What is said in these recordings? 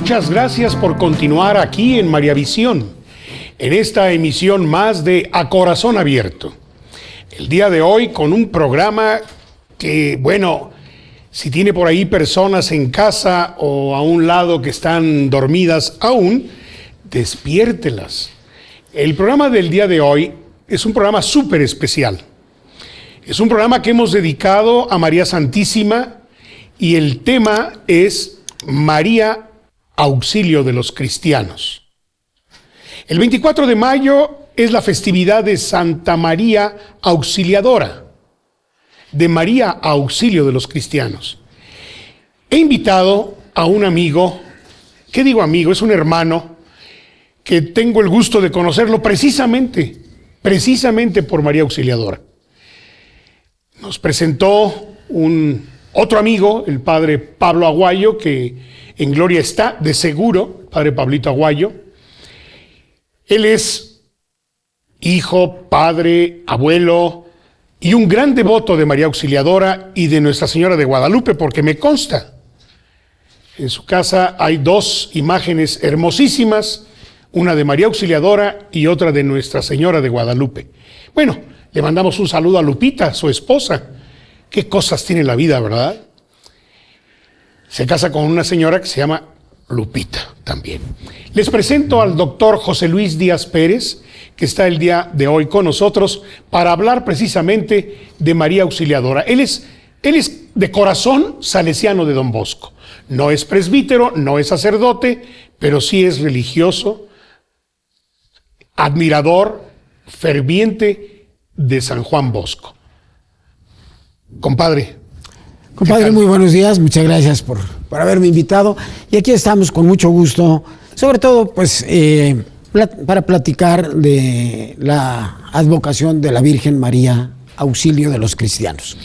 Muchas gracias por continuar aquí en Mariavisión, en esta emisión más de A Corazón Abierto. El día de hoy con un programa que, bueno, si tiene por ahí personas en casa o a un lado que están dormidas aún, despiértelas. El programa del día de hoy es un programa súper especial. Es un programa que hemos dedicado a María Santísima y el tema es María Auxilio de los Cristianos. El 24 de mayo es la festividad de Santa María Auxiliadora, de María Auxilio de los Cristianos. He invitado a un amigo, ¿qué digo amigo? Es un hermano que tengo el gusto de conocerlo precisamente por María Auxiliadora. Nos presentó otro amigo, el padre Pablo Aguayo, que en gloria está, de seguro, padre Pablito Aguayo. Él es hijo, padre, abuelo y un gran devoto de María Auxiliadora y de Nuestra Señora de Guadalupe, porque me consta. En su casa hay dos imágenes hermosísimas, una de María Auxiliadora y otra de Nuestra Señora de Guadalupe. Bueno, le mandamos un saludo a Lupita, su esposa. Qué cosas tiene la vida, ¿verdad? Se casa con una señora que se llama Lupita también. Les presento al doctor José Luis Díaz Pérez, que está el día de hoy con nosotros para hablar precisamente de María Auxiliadora. Él es de corazón salesiano de Don Bosco. No es presbítero, no es sacerdote, pero sí es religioso, admirador, ferviente de San Juan Bosco. Compadre, muy buenos días, muchas gracias por haberme invitado. Y aquí estamos con mucho gusto, sobre todo pues para platicar de la advocación de la Virgen María, Auxilio de los Cristianos.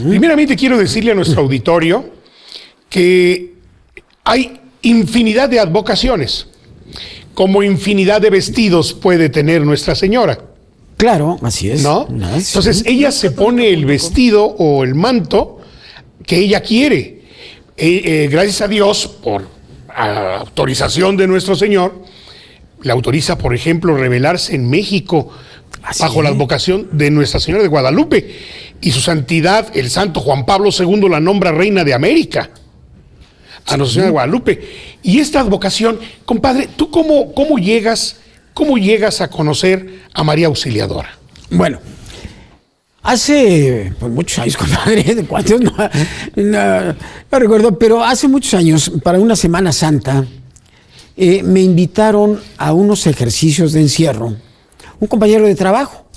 Primeramente quiero decirle a nuestro auditorio que hay infinidad de advocaciones, como infinidad de vestidos puede tener Nuestra Señora. Claro, así es. ¿No? Entonces ella se pone el vestido o el manto que ella quiere. Gracias a Dios, por autorización de nuestro Señor, le autoriza, por ejemplo, revelarse en México bajo la advocación de Nuestra Señora de Guadalupe. Y su santidad, el santo Juan Pablo II, la nombra reina de América a Nuestra Señora de Guadalupe. Y esta advocación, compadre, ¿tú cómo llegas a conocer a María Auxiliadora? Bueno, hace muchos años, compadre, ¿de cuántos? No recuerdo, pero hace muchos años, para una Semana Santa, me invitaron a unos ejercicios de encierro. Un compañero de trabajo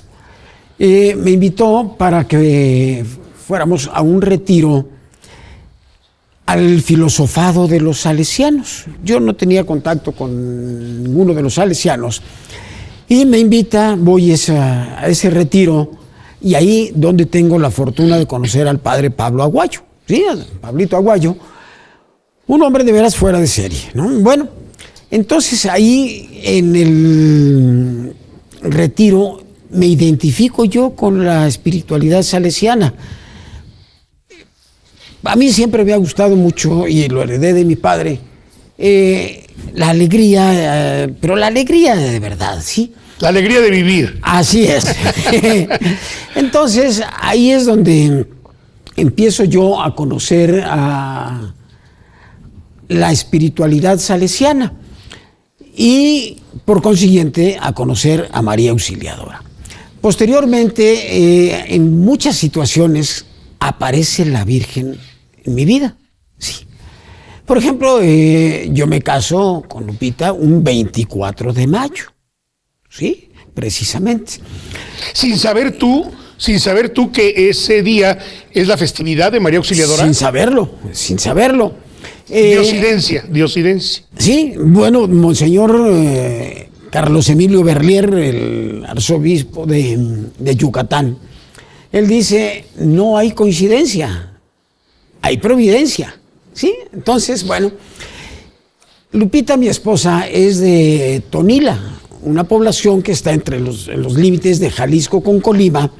me invitó para que fuéramos a un retiro al filosofado de los salesianos. Yo no tenía contacto con ninguno de los salesianos y me invita, voy a ese retiro y ahí donde tengo la fortuna de conocer al padre Pablo Aguayo, ¿sí? Pablito Aguayo, un hombre de veras fuera de serie, ¿no? Bueno, entonces ahí en el retiro me identifico yo con la espiritualidad salesiana. A mí siempre me ha gustado mucho, y lo heredé de mi padre, la alegría, pero la alegría de verdad, ¿sí? La alegría de vivir. Así es. Entonces, ahí es donde empiezo yo a conocer a la espiritualidad salesiana y, por consiguiente, a conocer a María Auxiliadora. Posteriormente, en muchas situaciones, aparece la Virgen en mi vida, sí. Por ejemplo, yo me caso con Lupita un 24 de mayo, sí, precisamente. Sin saber tú que ese día es la festividad de María Auxiliadora. Sin saberlo. Diosidencia. Sí, bueno, Monseñor Carlos Emilio Berlier, el arzobispo de Yucatán, él dice, no hay coincidencia, hay providencia, ¿sí? Entonces, bueno, Lupita, mi esposa, es de Tonila, una población que está entre los límites de Jalisco con Colima,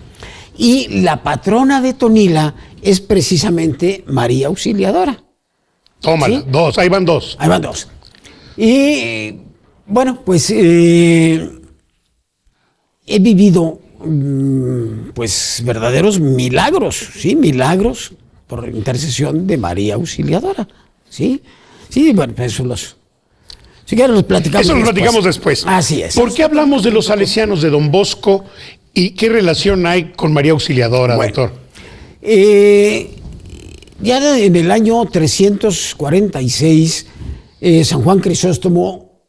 y la patrona de Tonila es precisamente María Auxiliadora. Tómala, ¿sí? Ahí van dos. Y bueno, pues he vivido pues verdaderos milagros, ¿sí? Milagros por intercesión de María Auxiliadora, ¿sí? Sí, bueno, eso si quieren los platicamos Eso lo después. platicamos después. Así es. ¿Por qué hablamos de los salesianos de Don Bosco y qué relación hay con María Auxiliadora, Bueno, doctor? Ya en el año 346, San Juan Crisóstomo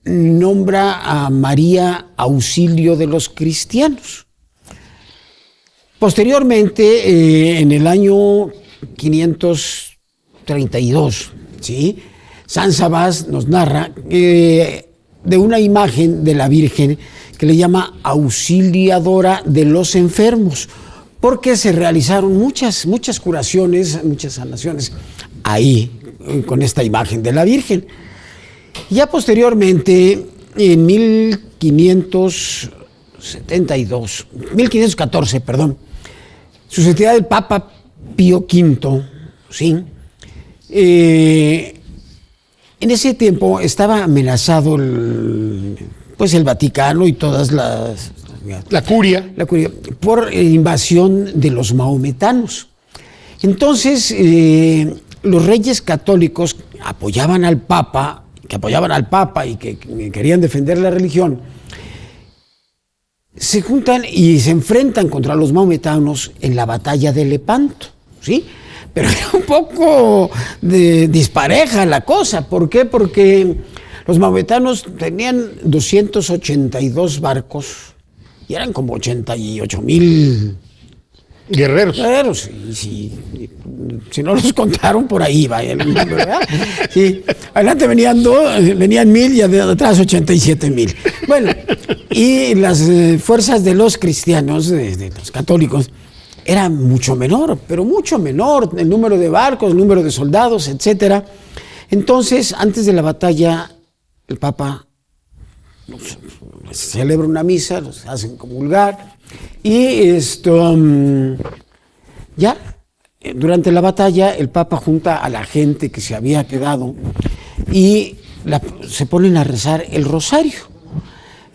nombra a María Auxilio de los cristianos. Posteriormente, en el año 532, ¿sí? San Sabás nos narra de una imagen de la Virgen que le llama Auxiliadora de los enfermos, porque se realizaron muchas curaciones, muchas sanaciones ahí, con esta imagen de la Virgen. Ya posteriormente, en 1514, sucedía el Papa Pío V, ¿sí? En ese tiempo estaba amenazado el Vaticano y todas La curia. por invasión de los maometanos. Entonces, los reyes católicos apoyaban al Papa y que querían defender la religión, se juntan y se enfrentan contra los maometanos en la batalla de Lepanto, ¿sí? Pero era un poco dispareja la cosa. ¿Por qué? Porque los maometanos tenían 282 barcos y eran como 88,000 guerreros. Y si no los contaron, por ahí va el número, ¿verdad? Sí. Adelante venían 1,000 y atrás 87,000. Bueno, y las fuerzas de los cristianos, de los católicos, era mucho menor, pero mucho menor, el número de barcos, el número de soldados, etcétera. Entonces, antes de la batalla, el Papa celebra una misa, los hacen comulgar, y ya durante la batalla el Papa junta a la gente que se había quedado y se ponen a rezar el rosario.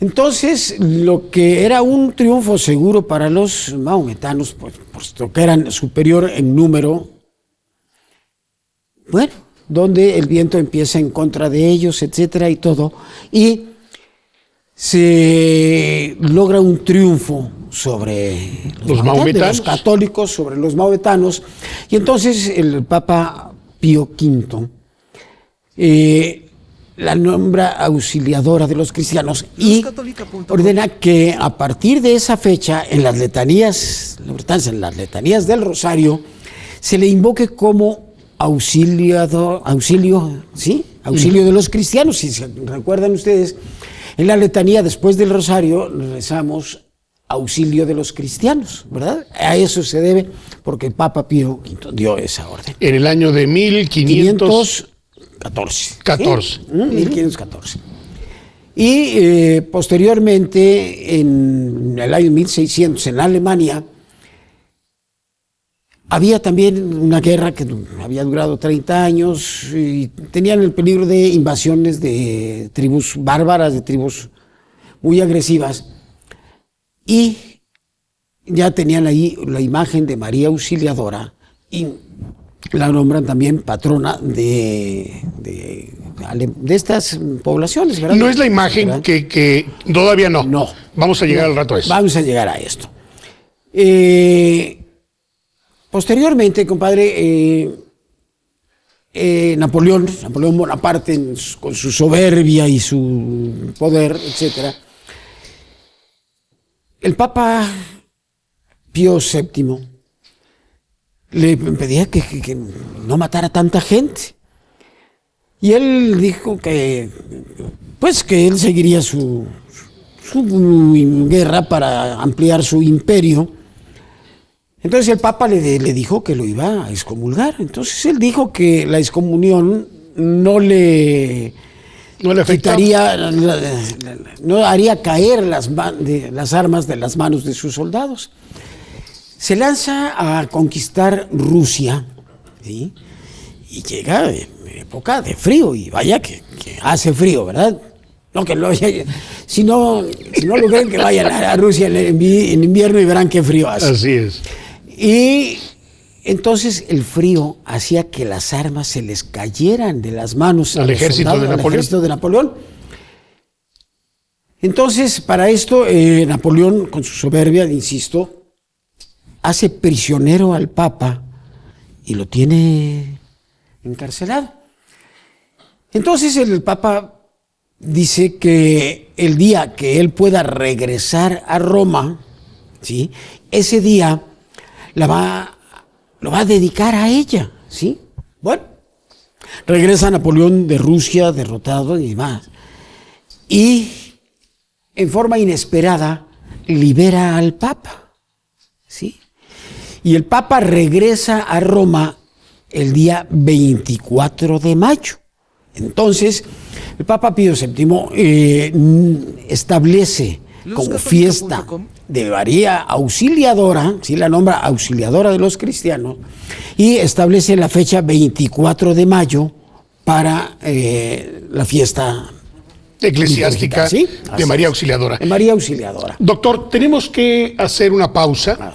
Entonces, lo que era un triunfo seguro para los maometanos, pues, puesto que eran superior en número, bueno, donde el viento empieza en contra de ellos, etcétera, y todo, y se logra un triunfo sobre los maometanos, los católicos sobre los maometanos, y entonces el Papa Pío V la nombra auxiliadora de los cristianos y ordena que a partir de esa fecha, en las letanías del Rosario, se le invoque como auxilio de los cristianos. Si se recuerdan ustedes, en la letanía después del Rosario rezamos auxilio de los cristianos, ¿verdad? A eso se debe, porque el Papa Pío V dio esa orden. En el año de 1514. 1514. Y posteriormente, en el año 1600, en Alemania, había también una guerra que había durado 30 años y tenían el peligro de invasiones de tribus bárbaras, de tribus muy agresivas. Y ya tenían ahí la imagen de María Auxiliadora y la nombran también patrona de estas poblaciones, ¿verdad? No es la imagen que todavía no. No. Vamos a llegar al rato a eso. Vamos a llegar a esto. Posteriormente, compadre, Napoleón Bonaparte, con su soberbia y su poder, etcétera, el Papa Pío VII le pedía que no matara tanta gente. Y él dijo que él seguiría su guerra para ampliar su imperio. Entonces el Papa le dijo que lo iba a excomulgar. Entonces él dijo que la excomunión no le quitaría, no haría caer las armas de las manos de sus soldados. Se lanza a conquistar Rusia, ¿sí? Y llega época de frío, y vaya que hace frío, ¿verdad? No, que no, si no lo creen, que vayan a Rusia en invierno y verán qué frío hace. Así es. Y entonces el frío hacía que las armas se les cayeran de las manos al ejército de Napoleón. Entonces, para esto, Napoleón, con su soberbia, insisto, hace prisionero al Papa y lo tiene encarcelado. Entonces el Papa dice que el día que él pueda regresar a Roma, ¿sí?, ese día lo va a dedicar a ella, ¿sí? Bueno, regresa Napoleón de Rusia derrotado y demás. Y en forma inesperada libera al Papa, ¿sí? Y el Papa regresa a Roma el día 24 de mayo. Entonces, el Papa Pío VII establece como fiesta de María Auxiliadora, ¿sí?, la nombra Auxiliadora de los cristianos, y establece la fecha 24 de mayo para la fiesta eclesiástica, ¿sí?, de María Auxiliadora. De María Auxiliadora. Doctor, tenemos que hacer una pausa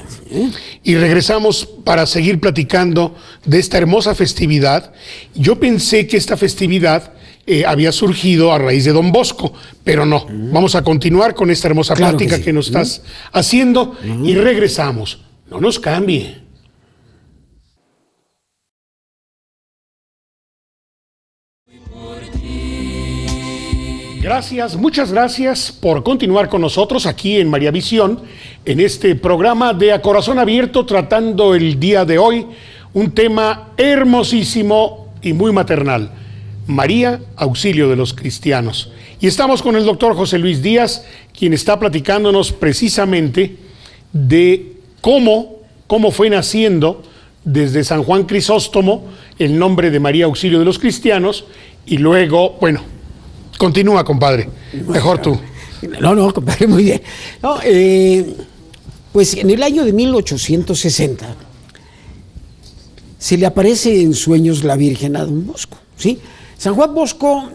y regresamos para seguir platicando de esta hermosa festividad. Yo pensé que esta festividad había surgido a raíz de Don Bosco, pero no. Vamos a continuar con esta hermosa plática que nos estás haciendo y regresamos. No nos cambie. Gracias, muchas gracias por continuar con nosotros aquí en María Visión, en este programa de A Corazón Abierto, tratando el día de hoy un tema hermosísimo y muy maternal: María, auxilio de los cristianos. Y estamos con el doctor José Luis Díaz, quien está platicándonos precisamente de cómo fue naciendo desde San Juan Crisóstomo el nombre de María, auxilio de los cristianos, y luego, bueno, continúa, compadre. Mejor tú. No, compadre, muy bien. No, pues en el año de 1860 se le aparece en sueños la Virgen a Don Bosco, ¿sí? San Juan Bosco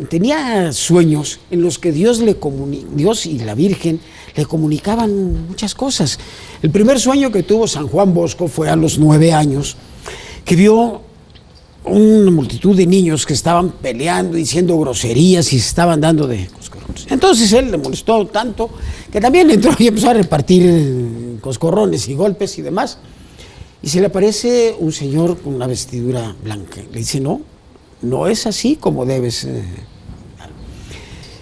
tenía sueños en los que Dios y la Virgen le comunicaban muchas cosas. El primer sueño que tuvo San Juan Bosco fue a los 9 años, que vio una multitud de niños que estaban peleando, diciendo groserías y se estaban dando de coscorrones. Entonces él le molestó tanto que también entró y empezó a repartir coscorrones y golpes y demás. Y se le aparece un señor con una vestidura blanca. Le dice, no es así como debes.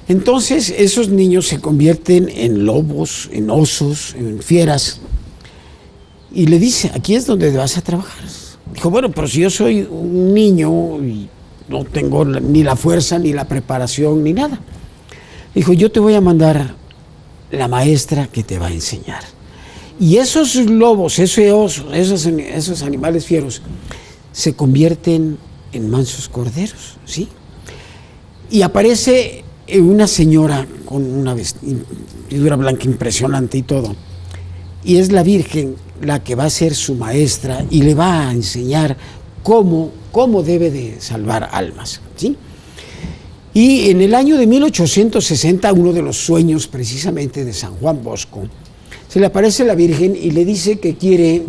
Entonces esos niños se convierten en lobos, en osos, en fieras. Y le dice, aquí es donde vas a trabajar. Dijo, bueno, pero si yo soy un niño y no tengo ni la fuerza, ni la preparación, ni nada. Dijo, yo te voy a mandar la maestra que te va a enseñar. Y esos lobos, esos animales fieros, se convierten en mansos corderos, ¿sí? Y aparece una señora con una vestidura blanca impresionante y todo. Y es la Virgen la que va a ser su maestra y le va a enseñar cómo debe de salvar almas, ¿sí? Y en el año de 1860, uno de los sueños precisamente de San Juan Bosco, se le aparece la Virgen y le dice que quiere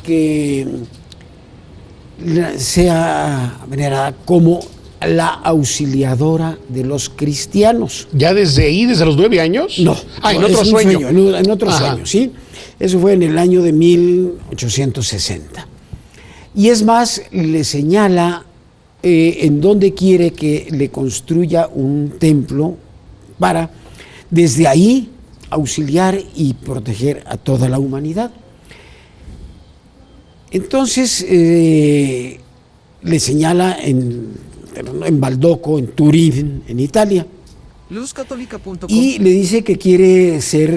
que sea venerada como la auxiliadora de los cristianos. ¿Ya desde ahí, desde los 9 años? No. En otro sueño. En otro sueño, ¿sí? Eso fue en el año de 1860. Y es más, le señala en dónde quiere que le construya un templo para, desde ahí, auxiliar y proteger a toda la humanidad. Entonces, le señala en Baldocco, en Turín, en Italia. Y le dice que quiere ser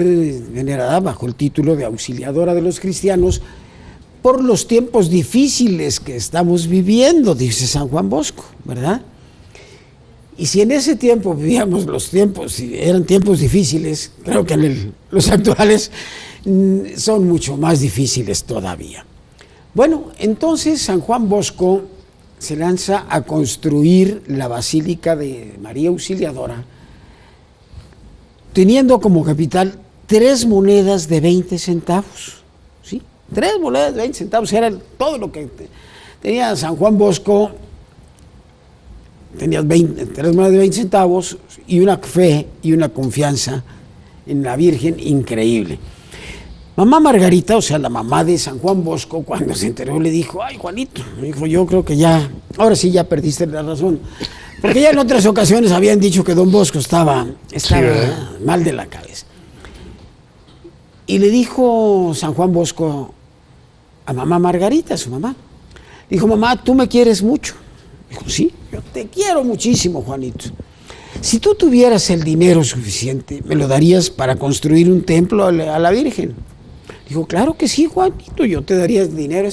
venerada bajo el título de auxiliadora de los cristianos por los tiempos difíciles que estamos viviendo, dice San Juan Bosco, ¿verdad? Y si en ese tiempo vivíamos los tiempos, y eran tiempos difíciles, creo que los actuales son mucho más difíciles todavía. Bueno, entonces San Juan Bosco se lanza a construir la Basílica de María Auxiliadora, teniendo como capital 3 monedas de 20 centavos. ¿Sí? 3 monedas de 20 centavos era todo lo que tenía San Juan Bosco. Tenías 3 monedas de 20 centavos y una fe y una confianza en la Virgen increíble. Mamá Margarita, o sea, la mamá de San Juan Bosco, cuando se enteró le dijo: ay, Juanito, me dijo, yo creo que ya, ahora sí ya perdiste la razón. Porque ya en otras ocasiones habían dicho que don Bosco estaba mal de la cabeza. Y le dijo San Juan Bosco a mamá Margarita, su mamá. Dijo: mamá, tú me quieres mucho. Dijo: sí, yo te quiero muchísimo, Juanito. Si tú tuvieras el dinero suficiente, ¿me lo darías para construir un templo a la Virgen? Dijo: claro que sí, Juanito, yo te daría el dinero.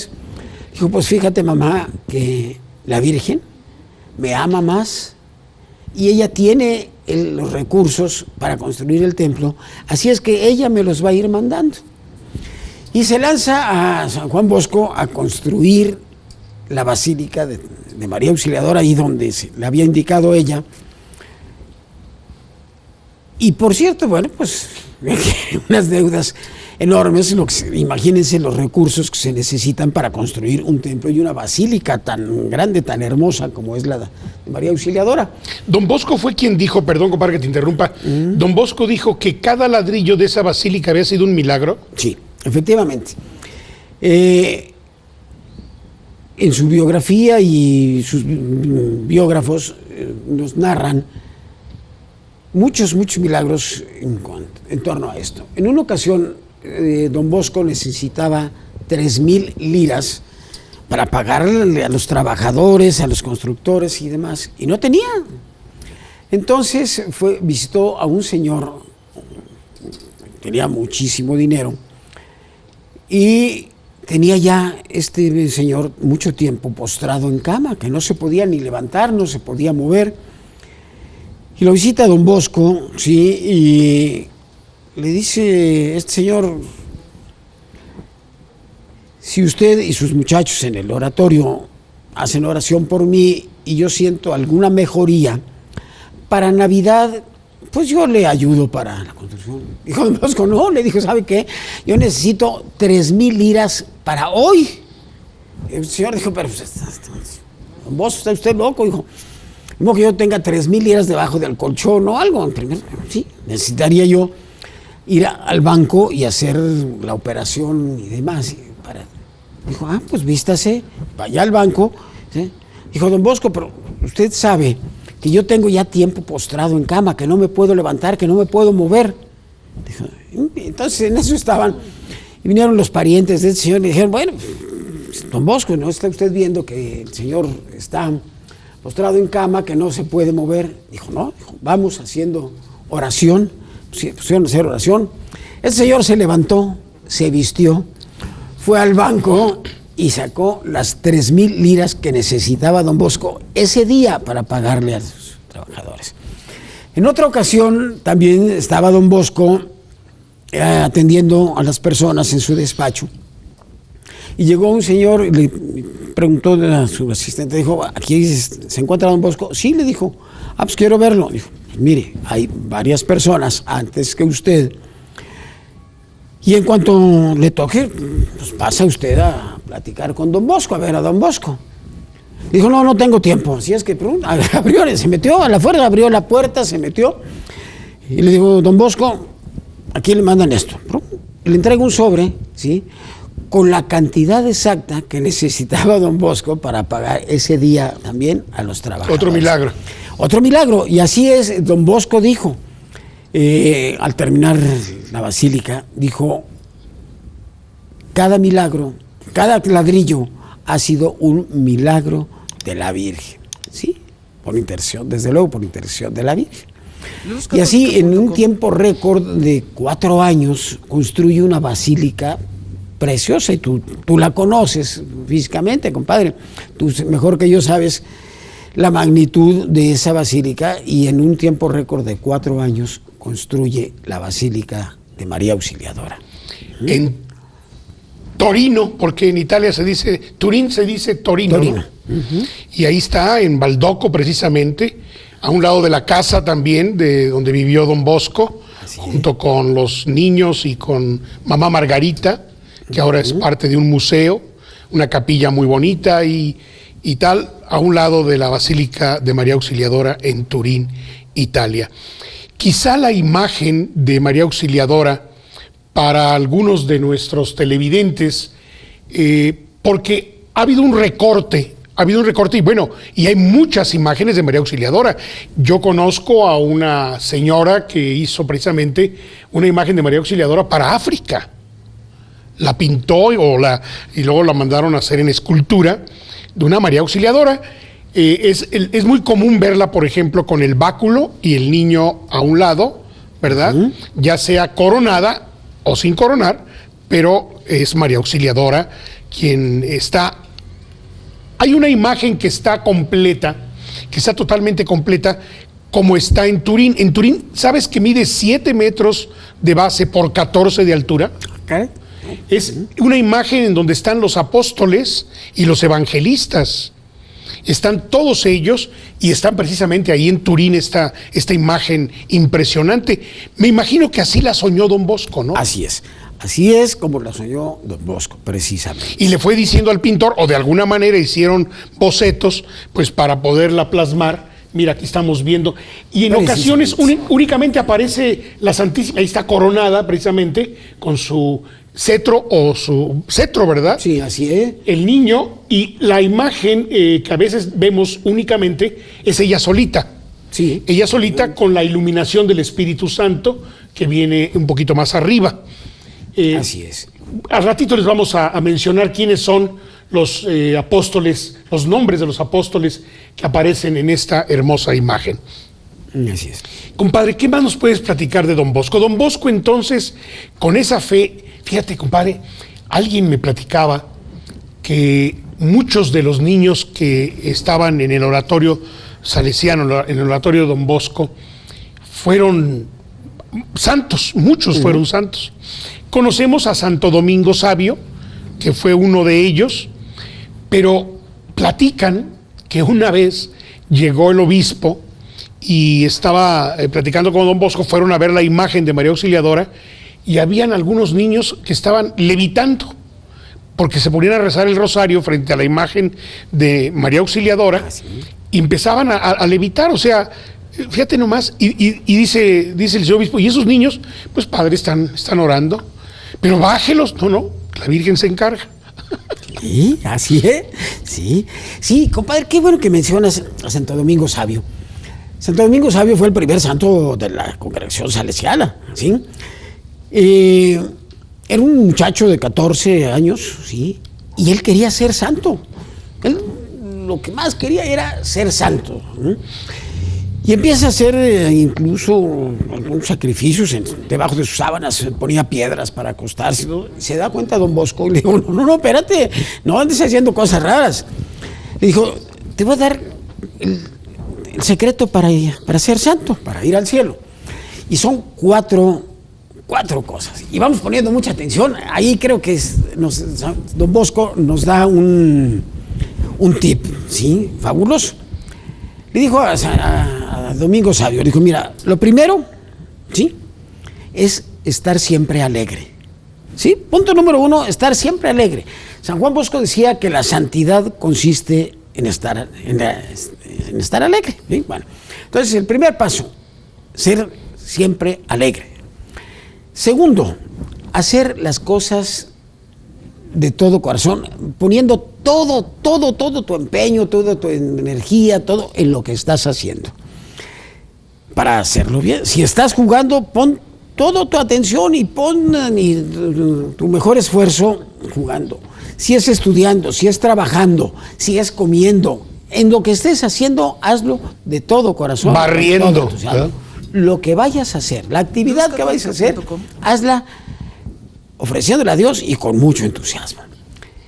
Dijo: pues fíjate, mamá, que la Virgen me ama más y ella tiene los recursos para construir el templo, así es que ella me los va a ir mandando. Y se lanza a San Juan Bosco a construir la Basílica de María Auxiliadora, ahí donde le había indicado ella. Y por cierto, bueno, pues unas deudas enormes, imagínense los recursos que se necesitan para construir un templo y una basílica tan grande, tan hermosa como es la de María Auxiliadora. Don Bosco fue quien dijo, perdón compadre que te interrumpa, Don Bosco dijo que cada ladrillo de esa basílica había sido un milagro. Sí, efectivamente. En su biografía y sus biógrafos nos narran muchos milagros en torno a esto. En una ocasión, don Bosco necesitaba 3,000 liras para pagarle a los trabajadores, a los constructores y demás, y no tenía. Entonces visitó a un señor, tenía muchísimo dinero, y tenía ya este señor mucho tiempo postrado en cama, que no se podía ni levantar, no se podía mover. Y lo visita don Bosco, sí, y le dice: este señor, si usted y sus muchachos en el oratorio hacen oración por mí y yo siento alguna mejoría, para Navidad, pues yo le ayudo para la construcción. Dijo don Bosco: no, le dijo: ¿sabe qué? Yo necesito 3,000 liras para hoy. El señor dijo: pero don Bosco, ¿está usted loco? Dijo: no, que yo tenga 3,000 liras debajo del colchón o algo. Primero, sí, necesitaría yo ir al banco y hacer la operación y demás. Dijo: pues vístase, vaya al banco. ¿Sí? Dijo don Bosco: pero usted sabe que yo tengo ya tiempo postrado en cama, que no me puedo levantar, que no me puedo mover. Dijo, entonces en eso estaban. Y vinieron los parientes del señor y le dijeron: bueno, don Bosco, ¿no está usted viendo que el señor está postrado en cama, que no se puede mover? Dijo: no, vamos haciendo oración. Pusieron a hacer oración. El señor se levantó, se vistió, fue al banco y sacó las 3,000 liras que necesitaba don Bosco ese día para pagarle a los trabajadores. En otra ocasión también estaba don Bosco atendiendo a las personas en su despacho. Y llegó un señor y le preguntó a su asistente, dijo: ¿aquí se encuentra don Bosco? Sí, le dijo. Pues quiero verlo. Dijo: mire, hay varias personas antes que usted, y en cuanto le toque, pues pasa usted a platicar con don Bosco, a ver a don Bosco. Dijo: no tengo tiempo. Así es que abrió, se metió a la fuerza, abrió la puerta, se metió, y le dijo: don Bosco, aquí le mandan esto. Le entrega un sobre, ¿sí?, con la cantidad exacta que necesitaba don Bosco para pagar ese día también a los trabajadores. Otro milagro. Y así es, don Bosco dijo, al terminar la basílica, dijo: cada milagro, cada ladrillo ha sido un milagro de la Virgen. ¿Sí? Por intercesión, desde luego por intercesión de la Virgen. Y así, en un tiempo récord de 4 años, construye una basílica preciosa, y tú la conoces físicamente, compadre. Tú mejor que yo sabes la magnitud de esa basílica, y en un tiempo récord de 4 años construye la Basílica de María Auxiliadora. Torino, porque en Italia se dice, Turín se dice Torino, Torino. ¿no? Y ahí está, en Baldocco precisamente, a un lado de la casa también, de donde vivió Don Bosco, junto con los niños y con mamá Margarita, que ahora es parte de un museo, una capilla muy bonita y tal, a un lado de la Basílica de María Auxiliadora en Turín, Italia. Quizá la imagen de María Auxiliadora para algunos de nuestros televidentes, porque ha habido un recorte y bueno, y hay muchas imágenes de María Auxiliadora. Yo conozco a una señora que hizo precisamente una imagen de María Auxiliadora para África. La pintó y luego la mandaron a hacer en escultura de una María Auxiliadora. Es muy común verla, por ejemplo, con el báculo y el niño a un lado, ¿verdad? Ya sea coronada o sin coronar, pero es María Auxiliadora quien está. Hay una imagen que está completa, que está totalmente completa, como está en Turín. En Turín, ¿sabes que mide 7 metros de base por 14 de altura? Okay. Es una imagen en donde están los apóstoles y los evangelistas. Están todos ellos y están precisamente ahí en Turín esta imagen impresionante. Me imagino que así la soñó Don Bosco, ¿no? Así es como la soñó Don Bosco, precisamente. Y le fue diciendo al pintor, o de alguna manera hicieron bocetos, pues para poderla plasmar. Mira, aquí estamos viendo. Y en ocasiones únicamente aparece la Santísima, ahí está coronada precisamente con su cetro ¿verdad? Sí, así es. El niño, y la imagen que a veces vemos únicamente es ella solita. Sí. Ella solita con la iluminación del Espíritu Santo que viene un poquito más arriba. Así es. Al ratito les vamos a mencionar quiénes son los apóstoles, los nombres de los apóstoles que aparecen en esta hermosa imagen. Así es. Compadre, ¿qué más nos puedes platicar de Don Bosco? Don Bosco, entonces, con esa fe, fíjate, compadre, alguien me platicaba que muchos de los niños que estaban en el oratorio salesiano, en el oratorio de Don Bosco, fueron santos, muchos fueron santos. Conocemos a Santo Domingo Sabio, que fue uno de ellos, pero platican que una vez llegó el obispo y estaba platicando con Don Bosco, fueron a ver la imagen de María Auxiliadora y habían algunos niños que estaban levitando, porque se ponían a rezar el rosario frente a la imagen de María Auxiliadora y empezaban a levitar, o sea, fíjate nomás, y dice el señor obispo, y esos niños, pues padre, están orando, pero bájelos, no, la Virgen se encarga. Sí, así es, sí, compadre, qué bueno que mencionas a Santo Domingo Sabio. Santo Domingo Sabio fue el primer santo de la congregación salesiana, ¿sí? Era un muchacho de 14 años, ¿sí? Y él quería ser santo. Él lo que más quería era ser santo, ¿sí? Y empieza a hacer incluso algunos sacrificios debajo de sus sábanas, ponía piedras para acostarse. Se da cuenta Don Bosco y le dijo, no, espérate, no andes haciendo cosas raras. Le dijo, te voy a dar el secreto para ser santo, para ir al cielo. Y son cuatro cosas. Y vamos poniendo mucha atención. Ahí creo que Don Bosco nos da un tip, ¿sí? Fabuloso. Le dijo a Domingo Sabio, le dijo, mira, lo primero, ¿sí? Es estar siempre alegre. ¿Sí? Punto número 1, estar siempre alegre. San Juan Bosco decía que la santidad consiste en estar alegre. ¿Sí? Bueno, entonces el primer paso, ser siempre alegre. Segundo, hacer las cosas de todo corazón, poniendo todo tu empeño, toda tu energía, todo en lo que estás haciendo. Para hacerlo bien. Si estás jugando, pon toda tu atención y pon tu mejor esfuerzo jugando. Si es estudiando, si es trabajando, si es comiendo, en lo que estés haciendo, hazlo de todo corazón. Barriendo. Lo que vayas a hacer, la actividad que vayas a hacer, hazla ofreciéndole a Dios y con mucho entusiasmo.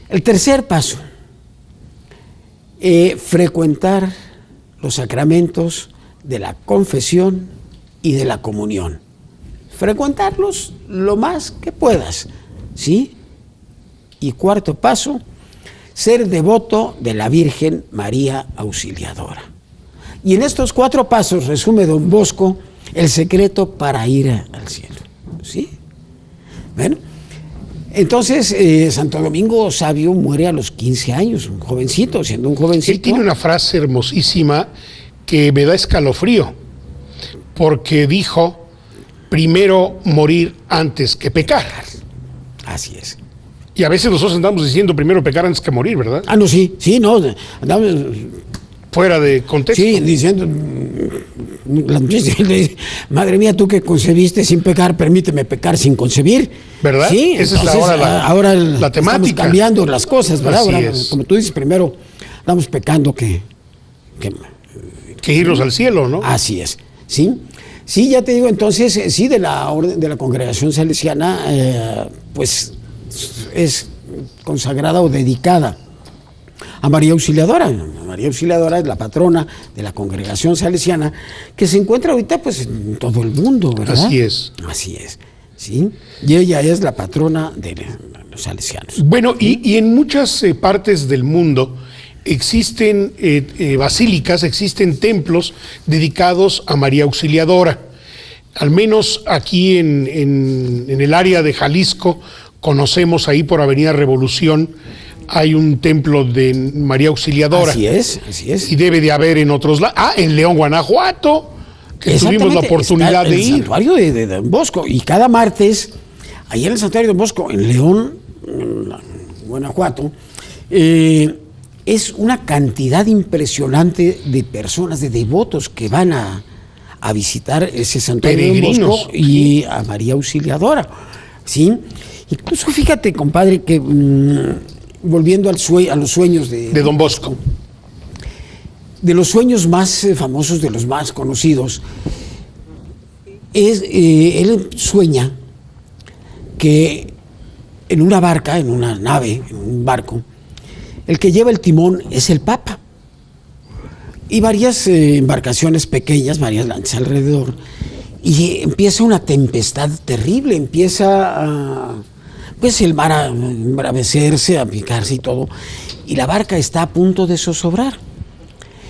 El tercer paso, frecuentar los sacramentos de la confesión y de la comunión. Frecuentarlos lo más que puedas, ¿sí? Y cuarto paso, ser devoto de la Virgen María Auxiliadora. Y en estos 4 pasos resume don Bosco el secreto para ir al cielo. ¿Sí? Bueno, entonces Santo Domingo Sabio muere a los 15 años, un jovencito, siendo un jovencito. Él tiene una frase hermosísima que me da escalofrío, porque dijo, primero morir antes que pecar. Así es. Y a veces nosotros andamos diciendo primero pecar antes que morir, ¿verdad? Ah, no, sí, no, andamos... Fuera de contexto. Sí, diciendo, la muchacha le dice, madre mía, tú que concebiste sin pecar, permíteme pecar sin concebir. ¿Verdad? Sí, esa entonces, es ahora la temática. Estamos cambiando las cosas, ¿verdad? Así Ahora, es. como tú dices, primero estamos pecando que irnos al cielo, ¿no? Así es, ¿sí? Sí, ya te digo, entonces, sí, de la orden de la congregación salesiana, pues es consagrada o dedicada a María Auxiliadora. María Auxiliadora es la patrona de la congregación salesiana que se encuentra ahorita pues en todo el mundo, ¿verdad? Así es. Así es, ¿sí? Y ella es la patrona de los salesianos. Bueno, y en muchas partes del mundo existen basílicas, existen templos dedicados a María Auxiliadora. Al menos aquí en el área de Jalisco conocemos ahí por Avenida Revolución, hay un templo de María Auxiliadora. Así es, así es. Y debe de haber en otros lados. Ah, en León, Guanajuato, que tuvimos la oportunidad de ir. El santuario de Don Bosco. Y cada martes, ahí en el santuario de Don Bosco, en León, Guanajuato, es una cantidad impresionante de personas, de devotos que van a visitar ese santuario de Don Bosco y a María Auxiliadora. ¿Sí? Incluso fíjate, compadre, que volviendo a los sueños de Don Bosco. De los sueños más famosos, de los más conocidos, él sueña que en una barca, en una nave, en un barco, el que lleva el timón es el Papa. Y varias embarcaciones pequeñas, varias lanchas alrededor, y empieza una tempestad terrible, empieza pues el mar a embravecerse, a picarse y todo, y la barca está a punto de zozobrar.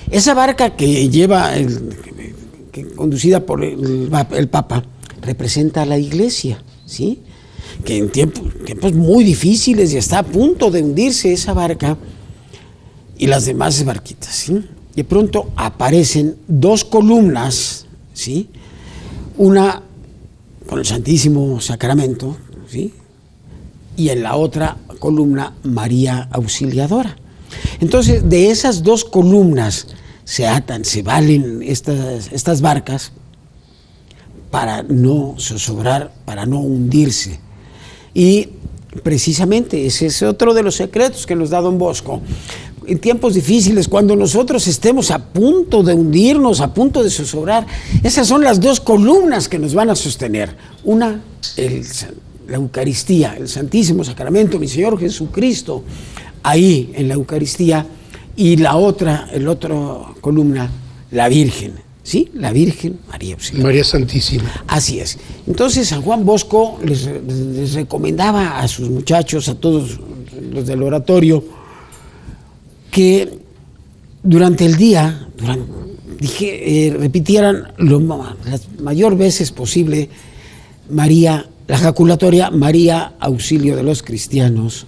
Esa barca que lleva, conducida por el Papa, representa a la Iglesia, ¿sí? Que en tiempos muy difíciles y está a punto de hundirse esa barca y las demás barquitas, ¿sí? De pronto aparecen 2 columnas, ¿sí? Una con el Santísimo Sacramento, ¿sí? Y en la otra columna María Auxiliadora. Entonces, de esas 2 columnas se atan, se valen estas barcas para no zozobrar, para no hundirse. Y precisamente ese es otro de los secretos que nos da Don Bosco. En tiempos difíciles, cuando nosotros estemos a punto de hundirnos, a punto de zozobrar, esas son las 2 columnas que nos van a sostener. Una, la Eucaristía, el Santísimo Sacramento, mi Señor Jesucristo, ahí en la Eucaristía, y la otra columna, la Virgen, ¿sí? La Virgen María Auxiliadora. María Santísima. Así es. Entonces San Juan Bosco les recomendaba a sus muchachos, a todos los del oratorio, que durante el día, repitieran las mayor veces posible María, la jaculatoria María, auxilio de los cristianos,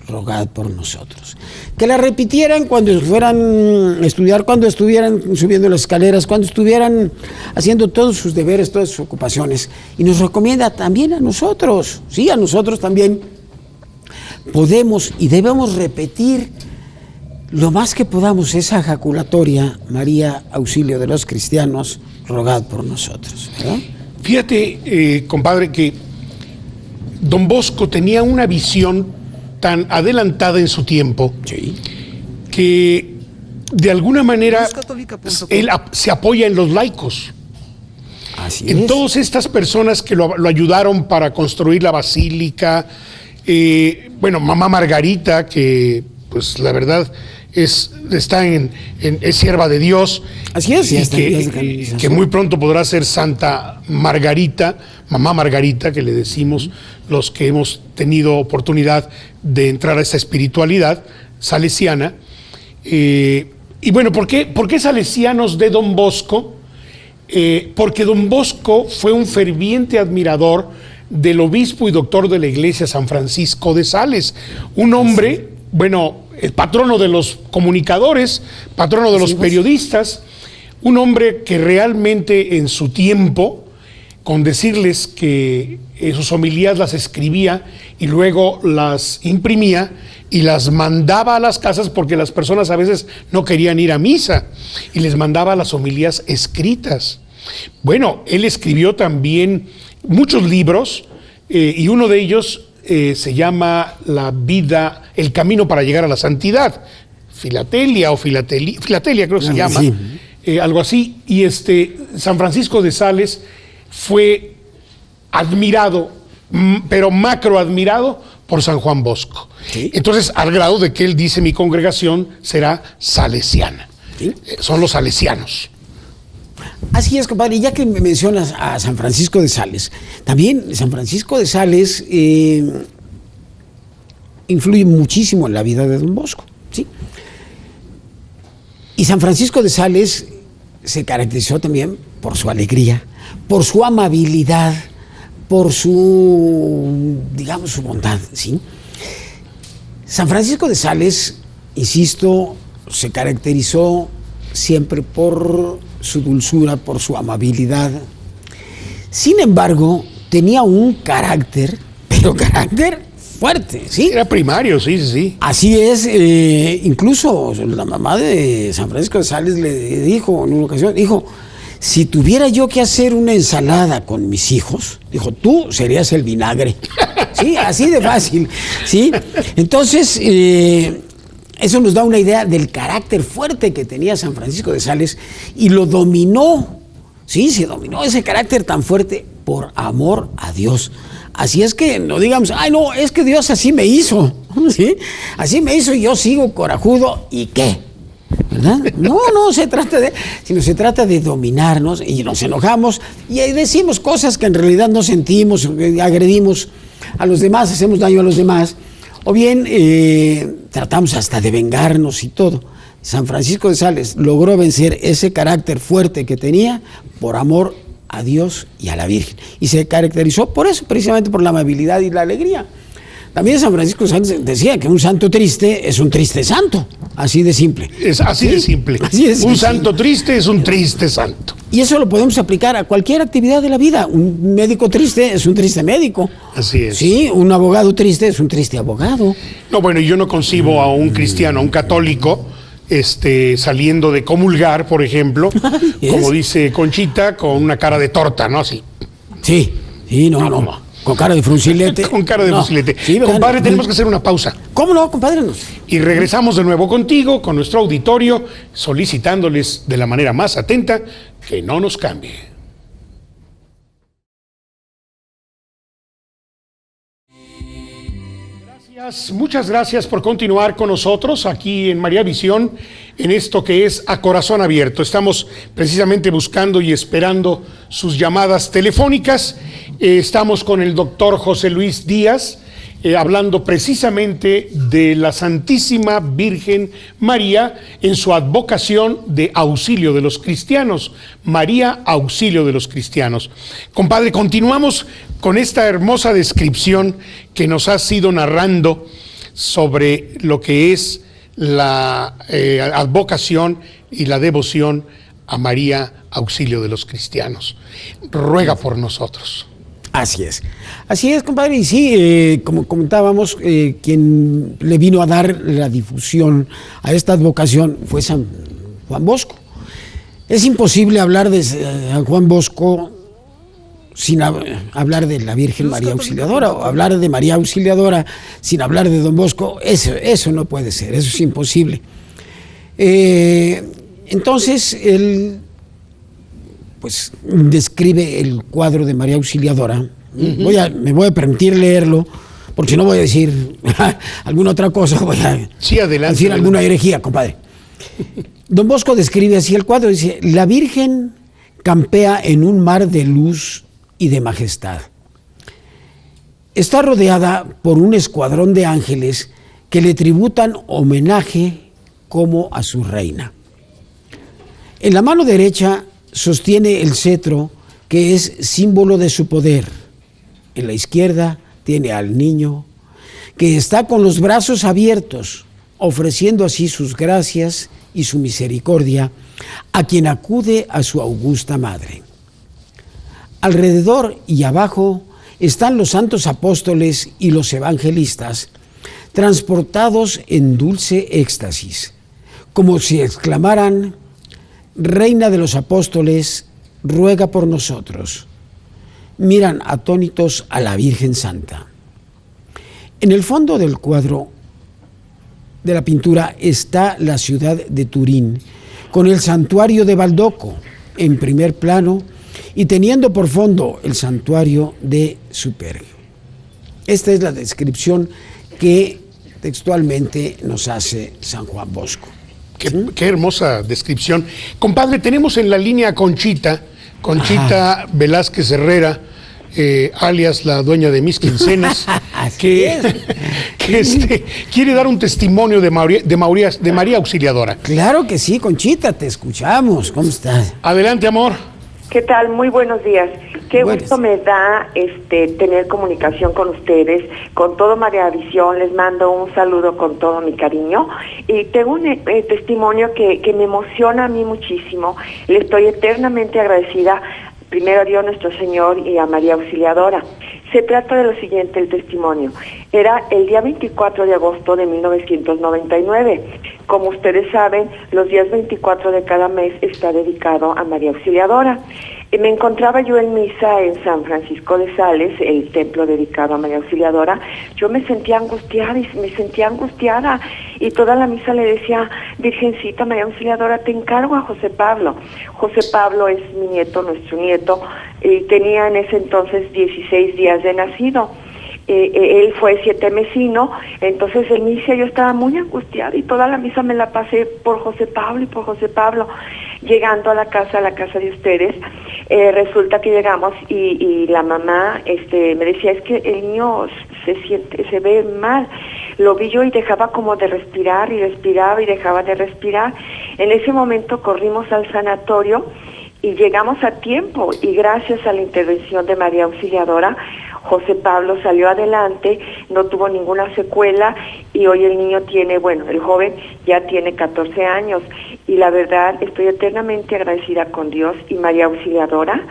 rogad por nosotros. Que la repitieran cuando fueran a estudiar, cuando estuvieran subiendo las escaleras, cuando estuvieran haciendo todos sus deberes, todas sus ocupaciones. Y nos recomienda también a nosotros, sí, a nosotros también podemos y debemos repetir lo más que podamos esa jaculatoria, María, auxilio de los cristianos, rogad por nosotros, ¿verdad? Fíjate, compadre, que Don Bosco tenía una visión tan adelantada en su tiempo, sí, que de alguna manera él se apoya en los laicos. Así en es. todas estas personas que lo ayudaron para construir la basílica. Bueno, mamá Margarita, que pues la verdad es sierva de Dios. Así es, que muy pronto podrá ser Santa Margarita, mamá Margarita, que le decimos los que hemos tenido oportunidad de entrar a esta espiritualidad salesiana. Y bueno, ¿por qué salesianos de Don Bosco? Porque Don Bosco fue un ferviente admirador del obispo y doctor de la iglesia San Francisco de Sales, un hombre, bueno, el patrono de los comunicadores, patrono de los periodistas, un hombre que realmente en su tiempo, con decirles que sus homilías las escribía y luego las imprimía y las mandaba a las casas, porque las personas a veces no querían ir a misa, y les mandaba las homilías escritas. Bueno, él escribió también muchos libros, y uno de ellos se llama La vida, el camino para llegar a la santidad, Filatelia creo que se llama, sí. Algo así. Y San Francisco de Sales fue admirado, pero macro admirado por San Juan Bosco. ¿Sí? Entonces, al grado de que él dice: mi congregación será salesiana. ¿Sí? Son los salesianos. Así es, compadre. Y ya que mencionas a San Francisco de Sales, también San Francisco de Sales influye muchísimo en la vida de Don Bosco, ¿sí? Y San Francisco de Sales se caracterizó también por su alegría, por su amabilidad, por su, digamos, su bondad, ¿sí? San Francisco de Sales, insisto, se caracterizó siempre por su dulzura, por su amabilidad. Sin embargo, tenía un carácter, pero carácter fuerte, ¿sí? Era primario, sí. Así es, incluso la mamá de San Francisco de Sales le dijo en una ocasión, dijo: si tuviera yo que hacer una ensalada con mis hijos, dijo, tú serías el vinagre. Sí, así de fácil, ¿sí? Entonces, eso nos da una idea del carácter fuerte que tenía San Francisco de Sales, y lo dominó, sí, se dominó ese carácter tan fuerte por amor a Dios. Así es que no digamos: ay, no, es que Dios así me hizo, ¿sí? Así me hizo y yo sigo corajudo, ¿y qué? ¿Verdad? No se trata de, sino se trata de dominarnos, y nos enojamos y decimos cosas que en realidad no sentimos, agredimos a los demás, hacemos daño a los demás, o bien tratamos hasta de vengarnos y todo. San Francisco de Sales logró vencer ese carácter fuerte que tenía por amor a Dios y a la Virgen, y se caracterizó por eso, precisamente por la amabilidad y la alegría. También San Francisco de Sales decía que un santo triste es un triste santo, así de simple. Es así, ¿sí? De simple. Así de simple. Un santo triste es un triste santo. Y eso lo podemos aplicar a cualquier actividad de la vida. Un médico triste es un triste médico. Así es. Sí, un abogado triste es un triste abogado. No, bueno, yo no concibo a un cristiano, a un católico, saliendo de comulgar, por ejemplo, como dice Conchita, con una cara de torta, ¿no? Así. Sí, no. Con cara de fruncilete. Con cara de fruncilete. Sí, compadre, tenemos que hacer una pausa. ¿Cómo no, compadre? Y regresamos de nuevo contigo, con nuestro auditorio, solicitándoles de la manera más atenta que no nos cambie. Muchas gracias por continuar con nosotros aquí en María Visión, en esto que es A Corazón Abierto. Estamos precisamente buscando y esperando sus llamadas telefónicas. Estamos con el doctor José Luis Díaz, hablando precisamente de la Santísima Virgen María en su advocación de auxilio de los cristianos. María, auxilio de los cristianos. Compadre, continuamos con esta hermosa descripción que nos has ido narrando sobre lo que es la advocación y la devoción a María, auxilio de los cristianos. Ruega por nosotros. Así es, compadre. Y sí, como comentábamos, quien le vino a dar la difusión a esta advocación fue San Juan Bosco. Es imposible hablar de San Juan Bosco sin hablar de la Virgen María Auxiliadora, o hablar de María Auxiliadora sin hablar de Don Bosco. Eso no puede ser, eso es imposible. Entonces, él pues describe el cuadro de María Auxiliadora. Me voy a permitir leerlo, porque si no voy a decir alguna otra cosa, voy a decir alguna herejía, compadre. Don Bosco describe así el cuadro, dice: la Virgen campea en un mar de luz y de majestad. está rodeada por un escuadrón de ángeles que le tributan homenaje como a su reina. En la mano derecha sostiene el cetro, que es símbolo de su poder. En la izquierda tiene al niño, que está con los brazos abiertos, ofreciendo así sus gracias y su misericordia a quien acude a su augusta madre. Alrededor y abajo están los santos apóstoles y los evangelistas, transportados en dulce éxtasis, como si exclamaran: Reina de los apóstoles, ruega por nosotros. Miran atónitos a la Virgen Santa. En el fondo del cuadro de la pintura está la ciudad de Turín, con el santuario de Baldoco en primer plano y teniendo por fondo el santuario de Supergio. Esta es la descripción que textualmente nos hace San Juan Bosco. Qué hermosa descripción. Compadre, tenemos en la línea a Conchita Velázquez Herrera, alias la dueña de mis quincenas, que quiere dar un testimonio de María Auxiliadora. Claro que sí, Conchita, te escuchamos. ¿Cómo estás? Adelante, amor. ¿Qué tal? Muy buenos días. Qué gusto me da tener comunicación con ustedes, con todo María Visión. Les mando un saludo con todo mi cariño. Y tengo un testimonio que me emociona a mí muchísimo. Le estoy eternamente agradecida, primero a Dios nuestro Señor y a María Auxiliadora. Se trata de lo siguiente, el testimonio. Era el día 24 de agosto de 1999. Como ustedes saben, los días 24 de cada mes está dedicado a María Auxiliadora. Me encontraba yo en misa en San Francisco de Sales, el templo dedicado a María Auxiliadora. Yo me sentía angustiada y toda la misa le decía: Virgencita María Auxiliadora, te encargo a José Pablo. José Pablo es mi nieto, nuestro nieto, y tenía en ese entonces 16 días de nacido. Él fue 7 mesino, entonces en misa yo estaba muy angustiada y toda la misa me la pasé por José Pablo y por José Pablo. Llegando a la casa de ustedes, resulta que llegamos y la mamá me decía: es que el niño se ve mal. Lo vi yo y dejaba como de respirar y respiraba y dejaba de respirar. En ese momento corrimos al sanatorio y llegamos a tiempo, y gracias a la intervención de María Auxiliadora, José Pablo salió adelante, no tuvo ninguna secuela, y hoy el niño el joven ya tiene 14 años, y la verdad estoy eternamente agradecida con Dios y María Auxiliadora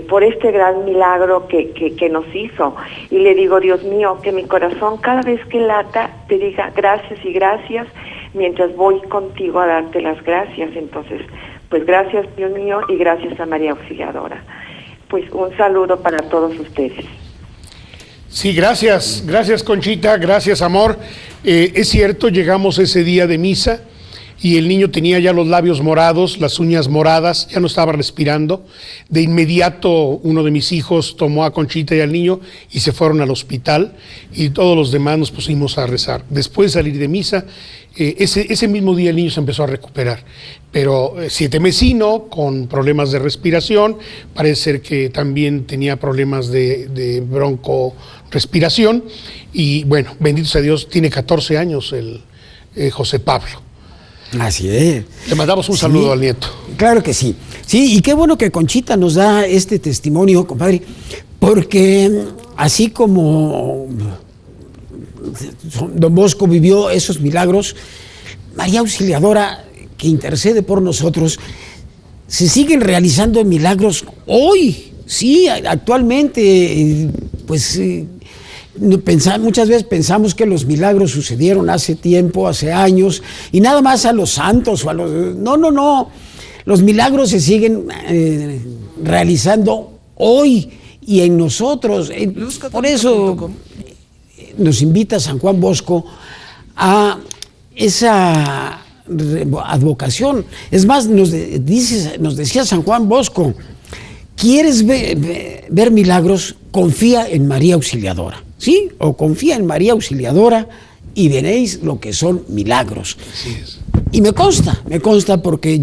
por este gran milagro que nos hizo. Y le digo: Dios mío, que mi corazón cada vez que lata te diga gracias y gracias, mientras voy contigo a darte las gracias. Entonces, pues gracias, Dios mío, y gracias a María Auxiliadora. Pues un saludo para todos ustedes. Sí, gracias Conchita, gracias, amor. Es cierto, llegamos ese día de misa y el niño tenía ya los labios morados, las uñas moradas, ya no estaba respirando. De inmediato uno de mis hijos tomó a Conchita y al niño y se fueron al hospital, y todos los demás nos pusimos a rezar. Después de salir de misa, ese mismo día el niño se empezó a recuperar, pero 7 mesino, con problemas de respiración, parece ser que también tenía problemas de broncorespiración, y bueno, bendito sea Dios, tiene 14 años el José Pablo. Así es. Le mandamos un saludo al nieto. Claro que sí. Sí, y qué bueno que Conchita nos da este testimonio, compadre, porque así como Don Bosco vivió esos milagros, María Auxiliadora, que intercede por nosotros, se siguen realizando milagros hoy. Sí, actualmente, pues muchas veces pensamos que los milagros sucedieron hace tiempo, hace años, y nada más a los santos o a los... No. Los milagros se siguen realizando hoy y en nosotros. Por eso nos invita San Juan Bosco a esa advocación. Es más, nos decía San Juan Bosco: ¿quieres ver milagros? Confía en María Auxiliadora, ¿sí? O confía en María Auxiliadora y veréis lo que son milagros. Así es. Y me consta porque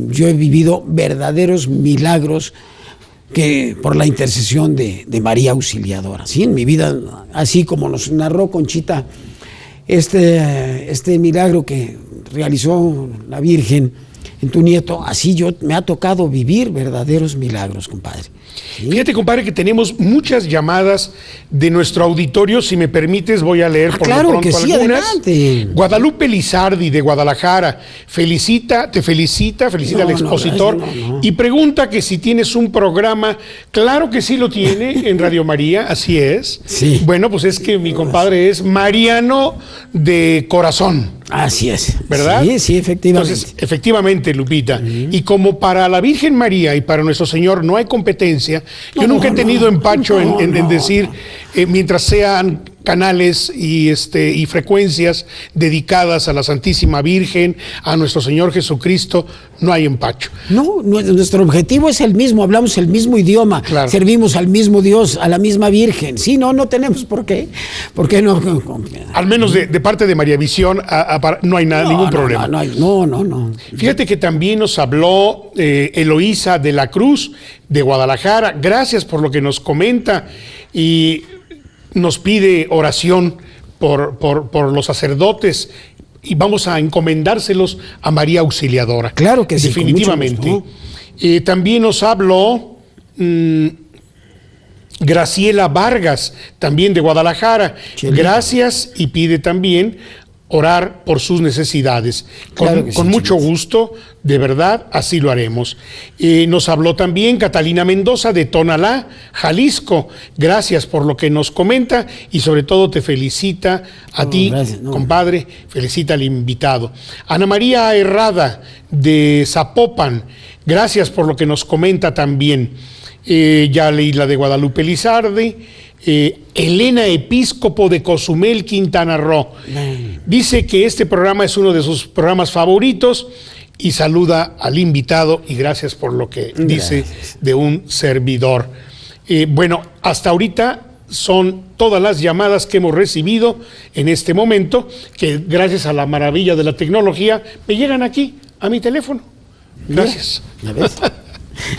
yo he vivido verdaderos milagros que por la intercesión de María Auxiliadora. ¿Sí? En mi vida, así como nos narró Conchita este milagro que realizó la Virgen en tu nieto, así me ha tocado vivir verdaderos milagros, compadre. ¿Sí? Fíjate, compadre, que tenemos muchas llamadas de nuestro auditorio. Si me permites, voy a leer por claro lo pronto que sí, algunas. adelante. Guadalupe Lizardi, de Guadalajara, felicita al expositor no. y pregunta que si tienes un programa. Claro que sí lo tiene en Radio María, así es. Sí. Bueno, pues es que mi compadre es Mariano de Corazón. Así es. ¿Verdad? Sí, efectivamente. Entonces, efectivamente, Lupita. Y como para la Virgen María y para nuestro Señor no hay competencia, yo nunca he tenido empacho en decir, mientras sean canales y frecuencias dedicadas a la Santísima Virgen, a nuestro Señor Jesucristo, no hay empacho. No, nuestro objetivo es el mismo, hablamos el mismo idioma, Claro. servimos al mismo Dios, a la misma Virgen. Sí, no tenemos por qué. ¿Por qué no? Al menos de parte de María Visión no hay ningún problema. No. Fíjate que también nos habló Eloísa de la Cruz, de Guadalajara. Gracias por lo que nos comenta y nos pide oración por los sacerdotes y vamos a encomendárselos a María Auxiliadora. Claro que sí, definitivamente. con mucho gusto. También nos habló Graciela Vargas, también de Guadalajara. Chile. Gracias, y pide también orar por sus necesidades. Claro que sí, Con mucho Chile. gusto, de verdad, así lo haremos. Nos habló también Catalina Mendoza de Tonalá, Jalisco. Gracias por lo que nos comenta y sobre todo te felicita a ti, gracias, compadre, felicita al invitado. Ana María Herrada de Zapopan, gracias por lo que nos comenta también. Ya leí la de Guadalupe Lizardi. Elena Episcopo de Cozumel, Quintana Roo. Dice que este programa es uno de sus programas favoritos y saluda al invitado y gracias por lo que dice de un servidor. Bueno, hasta ahorita son todas las llamadas que hemos recibido en este momento, que gracias a la maravilla de la tecnología me llegan aquí a mi teléfono. Gracias. ¿Ya ves?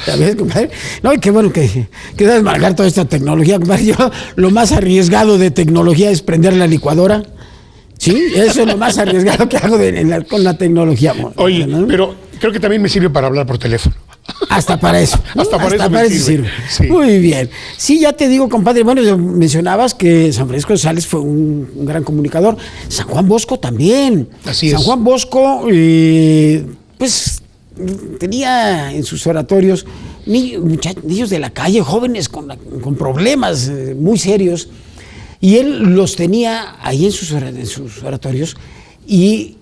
¿Ya ves, compadre? No, y qué bueno que debes marcar toda esta tecnología, compadre. Yo lo más arriesgado de tecnología es prender la licuadora. Sí, eso es lo más arriesgado que hago con la tecnología. Oye, ¿no? pero creo que también me sirve para hablar por teléfono. Hasta para eso. Hasta para eso me sirve. Sí. Muy bien. Sí, ya te digo, compadre, bueno, mencionabas que San Francisco de Sales fue un gran comunicador. San Juan Bosco también. Así es. San Juan Bosco, pues tenía en sus oratorios niños de la calle, jóvenes con problemas muy serios, y él los tenía ahí en sus oratorios, y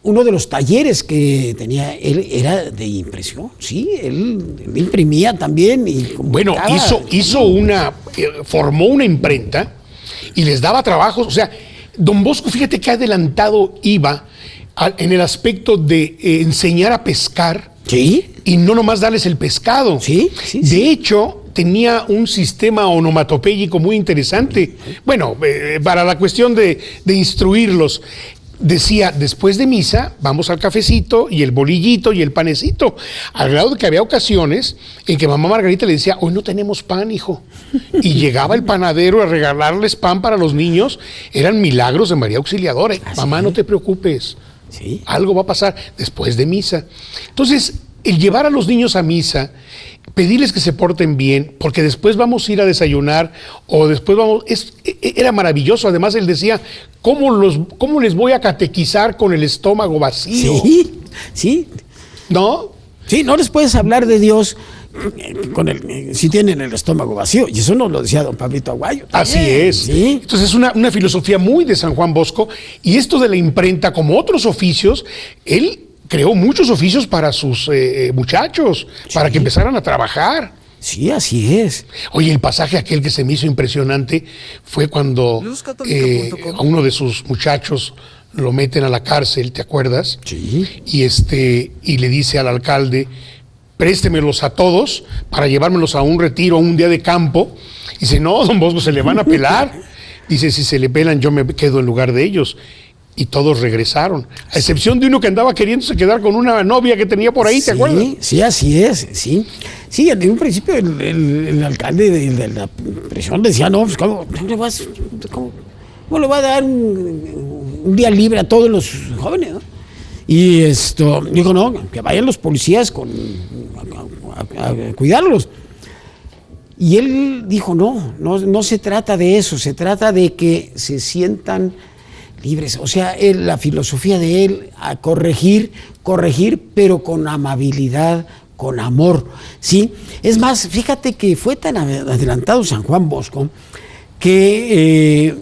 uno de los talleres que tenía él era de impresión, sí, él imprimía también. Y bueno, formó una imprenta y les daba trabajos, o sea, don Bosco, fíjate que adelantado iba en el aspecto de enseñar a pescar. Sí. Y no nomás darles el pescado. Sí. De hecho, tenía un sistema onomatopéyico muy interesante. Bueno, para la cuestión de instruirlos. Decía, después de misa, vamos al cafecito y el bolillito y el panecito. Al grado de que había ocasiones en que mamá Margarita le decía, hoy no tenemos pan, hijo. Y llegaba el panadero a regalarles pan para los niños. Eran milagros de María Auxiliadora. Mamá, no te preocupes. Sí. Algo va a pasar después de misa. Entonces, el llevar a los niños a misa, pedirles que se porten bien, porque después vamos a ir a desayunar o después era maravilloso. Además, él decía, ¿cómo les voy a catequizar con el estómago vacío? Sí. ¿No? Sí, no les puedes hablar de Dios si tienen el estómago vacío. Y eso nos lo decía don Pablito Aguayo también. Así es. ¿Sí? Entonces es una filosofía muy de San Juan Bosco. Y esto de la imprenta, como otros oficios, él creó muchos oficios para sus muchachos, para que empezaran a trabajar. Sí, así es. Oye, el pasaje aquel que se me hizo impresionante fue cuando a uno de sus muchachos lo meten a la cárcel, ¿te acuerdas? Sí. Y le dice al alcalde, préstemelos a todos para llevármelos a un retiro, a un día de campo. Dice, no, don Bosco, se le van a pelar. Dice, si se le pelan, yo me quedo en lugar de ellos. Y todos regresaron, a excepción de uno que andaba queriéndose quedar con una novia que tenía por ahí, ¿te acuerdas? Sí, así es, sí. Sí, en un principio el alcalde de la prisión decía, no, pues ¿cómo le va a dar un día libre a todos los jóvenes, ¿no? Y dijo, no, que vayan los policías a cuidarlos. Y él dijo, no se trata de eso, se trata de que se sientan libres. O sea, la filosofía de él, a corregir, pero con amabilidad, con amor, ¿sí? Es más, fíjate que fue tan adelantado San Juan Bosco que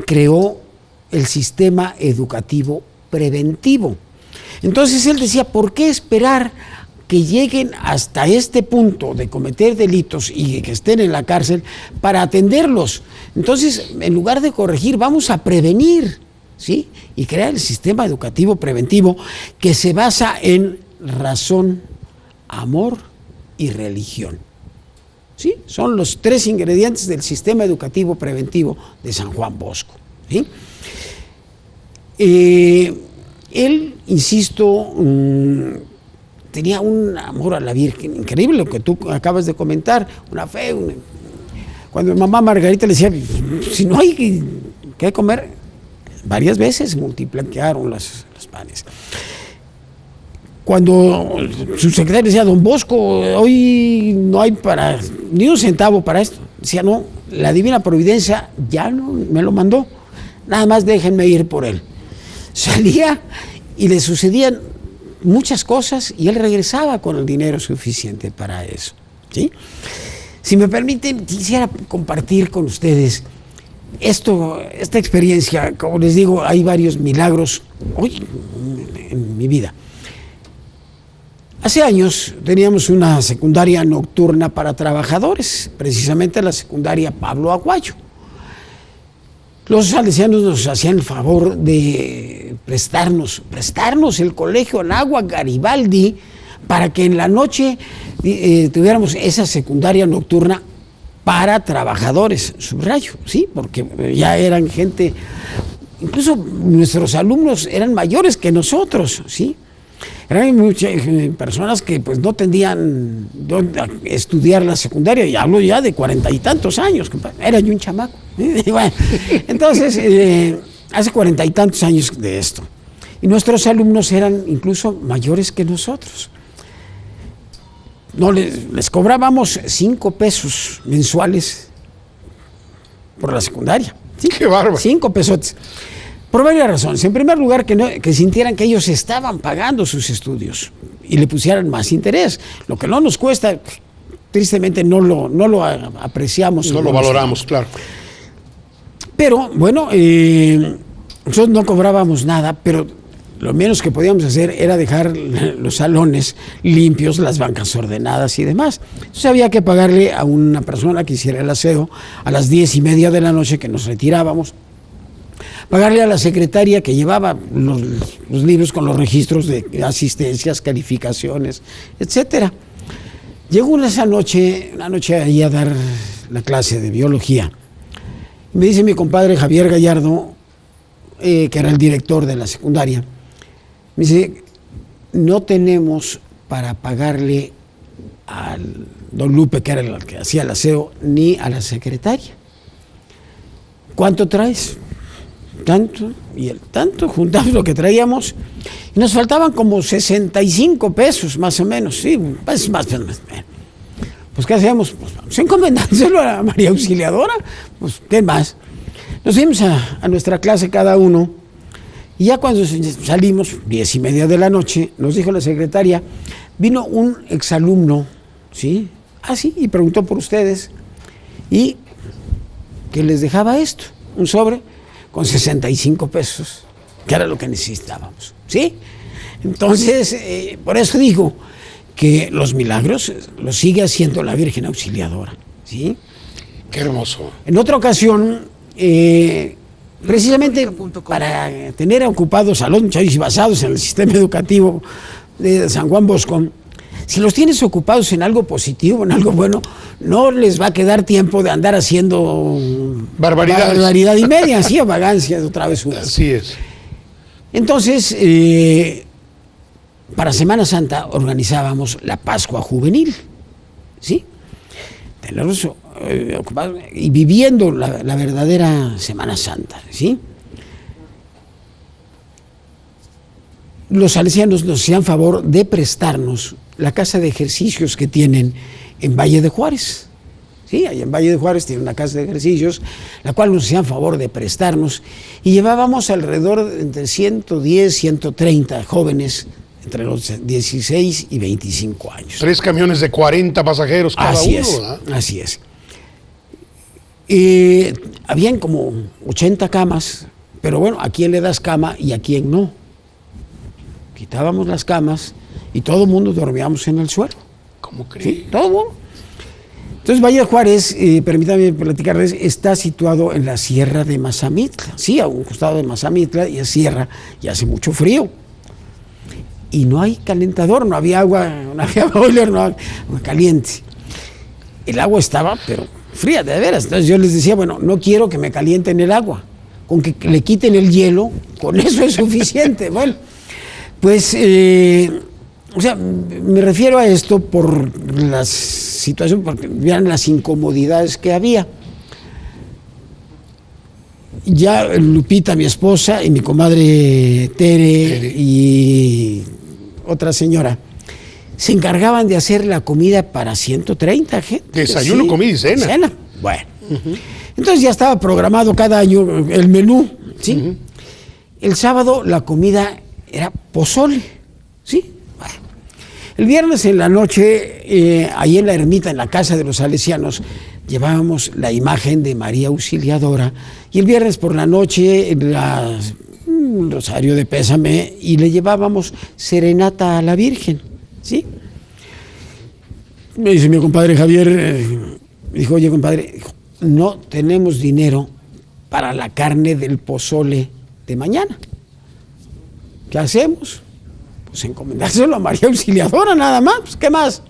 creó el sistema educativo preventivo. Entonces él decía, ¿por qué esperar que lleguen hasta este punto de cometer delitos y que estén en la cárcel para atenderlos? Entonces, en lugar de corregir, vamos a prevenir, ¿sí? Y crear el sistema educativo preventivo que se basa en razón, amor y religión. ¿Sí? Son los 3 ingredientes del sistema educativo preventivo de San Juan Bosco, ¿sí? Él, insisto, tenía un amor a la Virgen increíble, lo que tú acabas de comentar, una fe. Cuando mamá Margarita le decía, si no hay que comer, varias veces multiplicaron los panes. Cuando su secretario decía, don Bosco, hoy no hay ni un centavo para esto, decía, no, la divina providencia ya no me lo mandó, nada más déjenme ir por él. Salía y le sucedían muchas cosas y él regresaba con el dinero suficiente para eso, ¿sí? Si me permiten, quisiera compartir con ustedes esta experiencia. Como les digo, hay varios milagros hoy en mi vida. Hace años teníamos una secundaria nocturna para trabajadores, precisamente la secundaria Pablo Aguayo. Los salesianos nos hacían el favor de prestarnos el colegio Anáhuac Garibaldi para que en la noche tuviéramos esa secundaria nocturna para trabajadores, subrayo, ¿sí? Porque ya eran gente, incluso nuestros alumnos eran mayores que nosotros, ¿sí? Eran muchas personas que pues no tendrían dónde estudiar la secundaria, y hablo ya de 40 y tantos años, era yo un chamaco. Bueno, entonces, hace 40 y tantos años de esto. Y nuestros alumnos eran incluso mayores que nosotros. No les cobrábamos 5 pesos mensuales por la secundaria. ¿Sí? ¡Qué bárbaro! 5 pesotes. Por varias razones. En primer lugar, que sintieran que ellos estaban pagando sus estudios y le pusieran más interés. Lo que no nos cuesta, tristemente no lo apreciamos. No lo valoramos, claro. Pero, bueno, nosotros no cobrábamos nada, pero lo menos que podíamos hacer era dejar los salones limpios, las bancas ordenadas y demás. Entonces había que pagarle a una persona que hiciera el aseo a las 10:30 de la noche, que nos retirábamos. Pagarle a la secretaria que llevaba los libros con los registros de asistencias, calificaciones, etcétera. Llegó una noche ahí a dar la clase de biología. Me dice mi compadre Javier Gallardo, que era el director de la secundaria, me dice, no tenemos para pagarle al don Lupe, que era el que hacía el aseo, ni a la secretaria. ¿Cuánto traes? Tanto, y el tanto, juntamos lo que traíamos, y nos faltaban como 65 pesos, más o menos, sí, pues más o menos. Pues, ¿qué hacíamos? Pues vamos encomendándoselo a María Auxiliadora, pues, ¿qué más? Nos fuimos a nuestra clase cada uno, y ya cuando salimos, 10:30 de la noche, nos dijo la secretaria, vino un exalumno, ¿sí? Sí, y preguntó por ustedes, y que les dejaba esto, un sobre con 65 pesos, que era lo que necesitábamos, ¿sí? Entonces, por eso digo que los milagros los sigue haciendo la Virgen Auxiliadora, ¿sí? Qué hermoso. En otra ocasión, precisamente para tener ocupados a los muchachos y basados en el sistema educativo de San Juan Bosco, Si los tienes ocupados en algo positivo, en algo bueno, no les va a quedar tiempo de andar haciendo barbaridad y media, sí, o vagancias o travesuras. Así es. Entonces, para Semana Santa organizábamos la Pascua Juvenil, ¿sí? Tenerlos ocupados y viviendo la verdadera Semana Santa, ¿sí? Los salesianos nos hacían favor de prestarnos la casa de ejercicios que tienen en Valle de Juárez. Sí, ahí en Valle de Juárez tienen una casa de ejercicios, la cual nos hacían favor de prestarnos, y llevábamos alrededor de entre 110, 130 jóvenes entre los 16 y 25 años. 3 camiones de 40 pasajeros cada así uno. Es, ¿verdad? así es. Habían como 80 camas, pero bueno, ¿a quién le das cama y a quién no? Quitábamos las camas y todo el mundo dormíamos en el suelo. ¿Cómo crees? ¿Sí? Todo el mundo. Entonces, Valle de Juárez, permítanme platicarles, está situado en la sierra de Mazamitla. Sí, a un costado de Mazamitla, y es sierra, y hace mucho frío. Y no hay calentador, no había agua, no había boiler, no había agua caliente. El agua estaba, pero fría, de veras. Entonces yo les decía, bueno, no quiero que me calienten el agua. Con que le quiten el hielo, con eso es suficiente. Bueno, pues, o sea, me refiero a esto por la situación, porque vean las incomodidades que había. Ya Lupita, mi esposa, y mi comadre Tere y otra señora se encargaban de hacer la comida para 130 gente. Desayuno, sí, comida y cena. Bueno. Entonces ya estaba programado cada año el menú, ¿sí? El sábado la comida era pozole, ¿sí? Bueno. El viernes en la noche, ahí en la ermita, en la casa de los salesianos, llevábamos la imagen de María Auxiliadora, y el viernes por la noche un rosario de pésame, y le llevábamos serenata a la Virgen, ¿sí? Me dice mi compadre Javier, me dijo, oye compadre, no tenemos dinero para la carne del pozole de mañana. ¿Qué hacemos? Pues encomendárselo a María Auxiliadora nada más, pues, ¿qué más?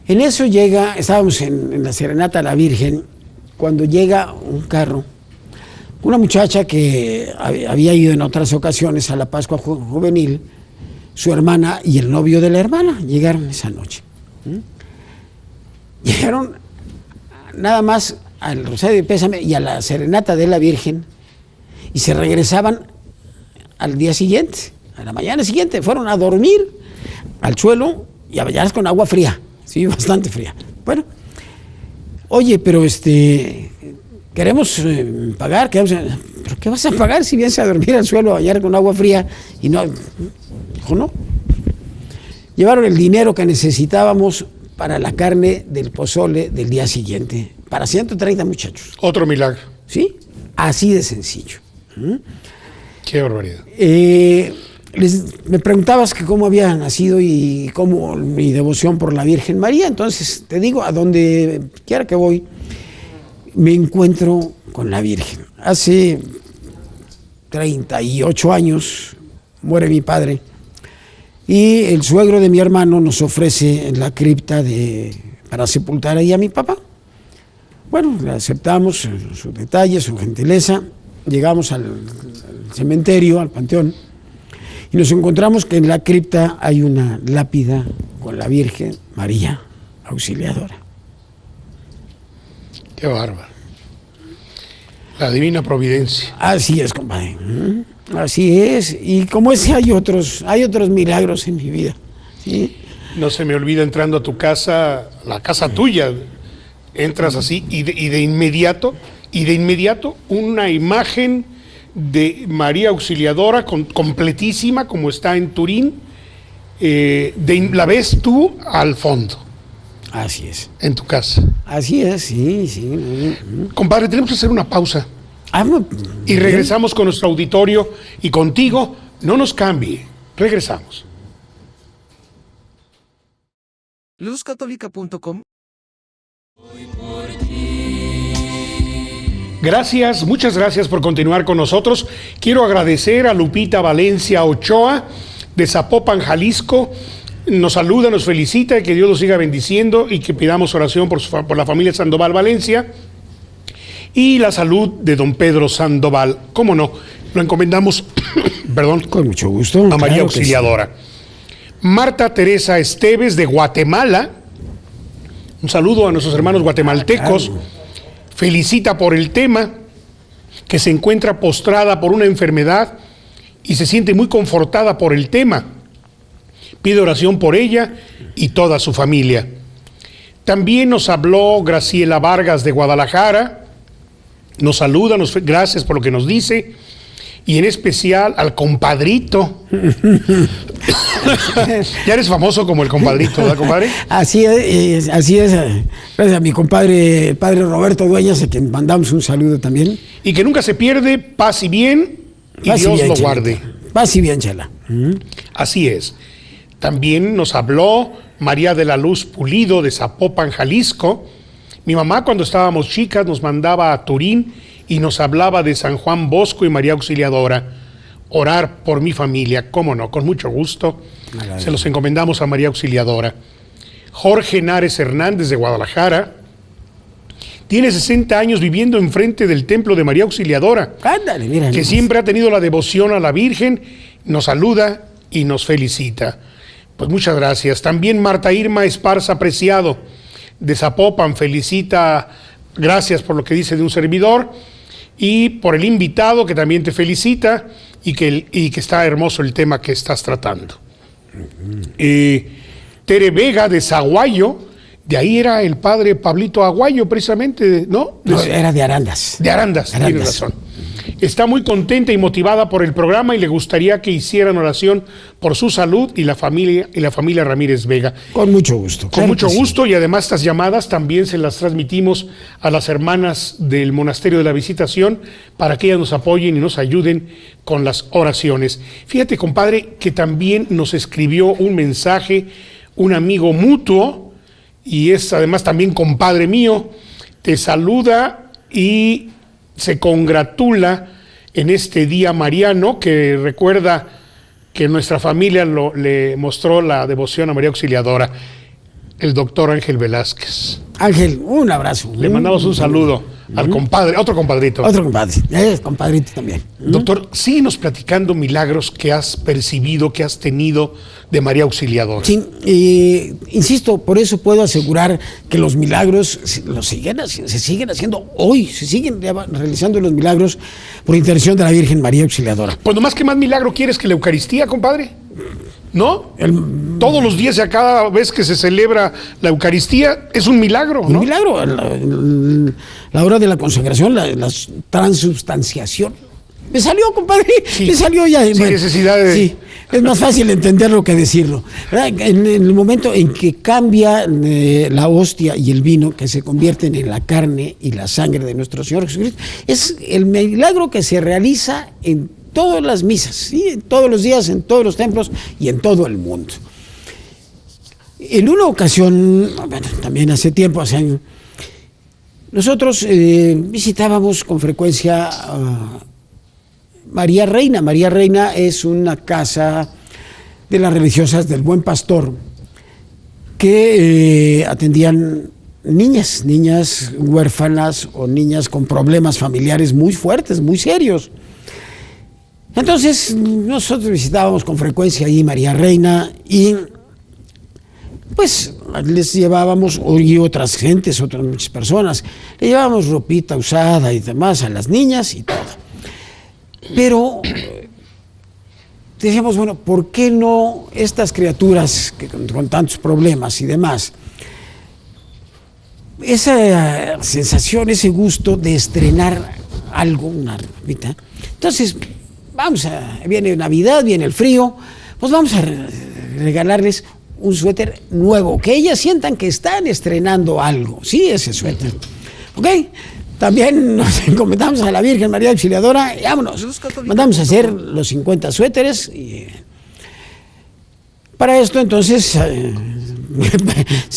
En eso estábamos en la serenata a la Virgen, cuando llega un carro, una muchacha que había ido en otras ocasiones a la Pascua Juvenil, su hermana y el novio de la hermana llegaron esa noche. Llegaron nada más al Rosario de Pésame y a la serenata de la Virgen, y se regresaban al día siguiente, a la mañana siguiente, fueron a dormir al suelo y a bañarse con agua fría. Sí, bastante fría. Bueno, oye, pero queremos pagar, ¿pero qué vas a pagar si vienes a dormir al suelo, a bañar con agua fría? Y no, dijo no. Llevaron el dinero que necesitábamos para la carne del pozole del día siguiente, para 130 muchachos. Otro milagro. ¿Sí? Así de sencillo. Qué barbaridad. Me preguntabas que cómo había nacido y cómo mi devoción por la Virgen María. Entonces, te digo, a donde quiera que voy, me encuentro con la Virgen. Hace 38 años muere mi padre, y el suegro de mi hermano nos ofrece en la cripta para sepultar ahí a mi papá. Bueno, le aceptamos sus detalles, su gentileza. Llegamos al cementerio, al panteón, y nos encontramos que en la cripta hay una lápida con la Virgen María Auxiliadora. Qué bárbaro. La divina providencia. Así es, compadre. Así es. Y como ese hay otros milagros en mi vida. ¿Sí? No se me olvida, entrando a tu casa, la casa tuya, entras así y de inmediato una imagen de María Auxiliadora completísima, como está en Turín. La ves tú al fondo. Así es. En tu casa. Así es, sí. Compadre, tenemos que hacer una pausa. No, y regresamos con nuestro auditorio y contigo. No nos cambie. Regresamos. luzcatólica.com. Gracias, muchas gracias por continuar con nosotros. Quiero agradecer a Lupita Valencia Ochoa de Zapopan, Jalisco, nos saluda, nos felicita, que Dios los siga bendiciendo y que pidamos oración por la familia Sandoval Valencia y la salud de don Pedro Sandoval. ¿Cómo no? Lo encomendamos, perdón, Con mucho gusto. a María claro que Auxiliadora. Marta Teresa Esteves de Guatemala, un saludo a nuestros hermanos guatemaltecos, claro. Felicita por el tema, que se encuentra postrada por una enfermedad y se siente muy confortada por el tema. Pide oración por ella y toda su familia. También nos habló Graciela Vargas de Guadalajara, nos saluda, gracias por lo que nos dice, y en especial al compadrito. Ya eres famoso como el compadrito, ¿verdad, compadre? Así es, así es. Gracias a mi compadre, el padre Roberto Dueñas, a quien mandamos un saludo también. Y que nunca se pierde, paz y bien, y Paz y Dios bien, lo Chela. guarde. Paz y bien, Chela. Así es. También nos habló María de la Luz Pulido de Zapopan, Jalisco. Mi mamá, cuando estábamos chicas, nos mandaba a Turín y nos hablaba de San Juan Bosco y María Auxiliadora. Orar por mi familia, cómo no, con mucho gusto. Se los encomendamos a María Auxiliadora. Jorge Nares Hernández de Guadalajara tiene 60 años viviendo enfrente del templo de María Auxiliadora, Ándale, mira. que siempre ha tenido la devoción a la Virgen, nos saluda y nos felicita. Pues muchas gracias. También Marta Irma Esparza Preciado de Zapopan felicita, gracias por lo que dice de un servidor y por el invitado que también te felicita y que está hermoso el tema que estás tratando. Tere Vega de Zaguayo, de ahí era el padre Pablito Aguayo precisamente, ¿no? No, era de Arandas. De Arandas, tienes razón. Está muy contenta y motivada por el programa y le gustaría que hicieran oración por su salud y la familia Ramírez Vega. Con mucho gusto. Con claro mucho que sí. gusto, y además estas llamadas también se las transmitimos a las hermanas del Monasterio de la Visitación para que ellas nos apoyen y nos ayuden con las oraciones. Fíjate, compadre, que también nos escribió un mensaje un amigo mutuo y es además también compadre mío. Te saluda y se congratula en este día mariano, que recuerda que nuestra familia le mostró la devoción a María Auxiliadora, el doctor Ángel Velázquez. Ángel, un abrazo. Le mandamos un saludo al compadre, otro compadrito. Otro compadre, compadrito también. Doctor, síguenos platicando milagros que has percibido, que has tenido de María Auxiliadora. Sí, insisto, por eso puedo asegurar que los milagros se siguen haciendo hoy, se siguen realizando los milagros por intercesión de la Virgen María Auxiliadora. Pues nomás que más milagro quieres que la Eucaristía, compadre, ¿no? Todos los días y a cada vez que se celebra la Eucaristía es un milagro, ¿no? Un milagro, la hora de la consagración, la transubstanciación. Me salió, compadre, Sí. me salió ya. Sin necesidad de... Sí, es más fácil entenderlo que decirlo. ¿Verdad? En el momento en que cambia la hostia y el vino, que se convierten en la carne y la sangre de nuestro Señor Jesucristo, es el milagro que se realiza en todas las misas, ¿sí? Todos los días, en todos los templos y en todo el mundo. En una ocasión, bueno, también hace tiempo, hace años, nosotros visitábamos con frecuencia María Reina. María Reina es una casa de las religiosas del Buen Pastor que atendían niñas huérfanas o niñas con problemas familiares muy fuertes, muy serios. Entonces nosotros visitábamos con frecuencia ahí María Reina y pues les llevábamos, y otras gentes, otras muchas personas, le llevábamos ropita usada y demás a las niñas y todo. Pero decíamos, bueno, ¿por qué no estas criaturas que con tantos problemas y demás, esa sensación, ese gusto de estrenar algo, una ropita? Entonces, viene Navidad, viene el frío, pues vamos a regalarles un suéter nuevo, que ellas sientan que están estrenando algo, sí, ese suéter, ¿ok? También nos encomendamos a la Virgen María Auxiliadora y vámonos, mandamos a hacer los 50 suéteres. Y para esto entonces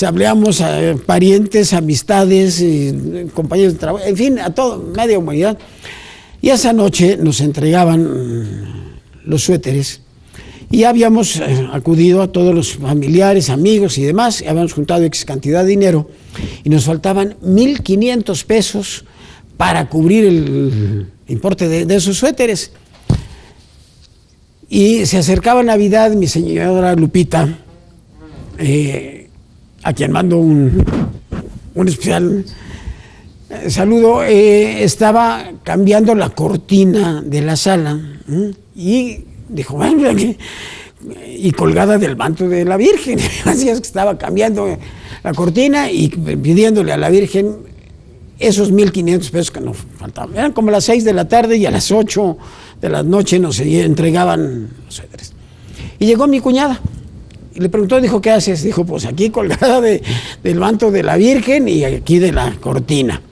hablamos a parientes, amistades, compañeros de trabajo, en fin, a todo, media humanidad. Y esa noche nos entregaban los suéteres Y habíamos acudido a todos los familiares, amigos y demás, y habíamos juntado X cantidad de dinero, y nos faltaban 1,500 pesos para cubrir el importe de esos suéteres. Y se acercaba Navidad, mi señora Lupita, a quien mando un especial saludo, estaba cambiando la cortina de la sala, y dijo, bueno, y colgada del manto de la Virgen. Así es que estaba cambiando la cortina y pidiéndole a la Virgen esos 1,500 pesos que nos faltaban. Eran como las 6 de la tarde y a las 8 de la noche nos entregaban los suéteres. Y llegó mi cuñada y le preguntó, dijo, ¿qué haces? Dijo, pues aquí colgada del manto de la Virgen y aquí de la cortina.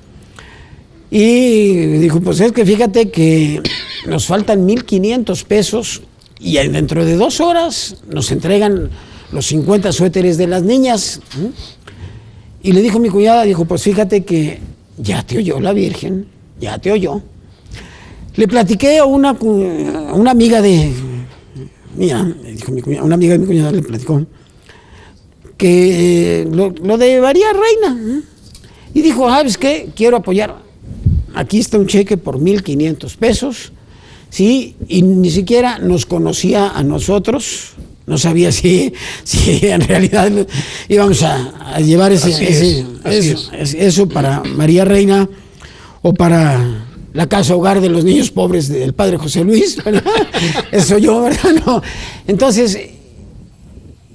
Y dijo, pues es que fíjate que nos faltan 1,500 pesos y dentro de 2 horas nos entregan los 50 suéteres de las niñas. Y le dijo mi cuñada, dijo, pues fíjate que ya te oyó la Virgen, ya te oyó. Le platiqué a una amiga de mía, dijo mi cuñada, una amiga de mi cuñada le platicó que lo de María Reina. Y dijo, ¿sabes qué? Quiero apoyar. Aquí está un cheque por 1,500 pesos, ¿sí? Y ni siquiera nos conocía a nosotros, no sabía si en realidad íbamos a llevar eso para María Reina o para la casa hogar de los niños pobres del padre José Luis, ¿verdad? Eso yo, ¿verdad? No. Entonces,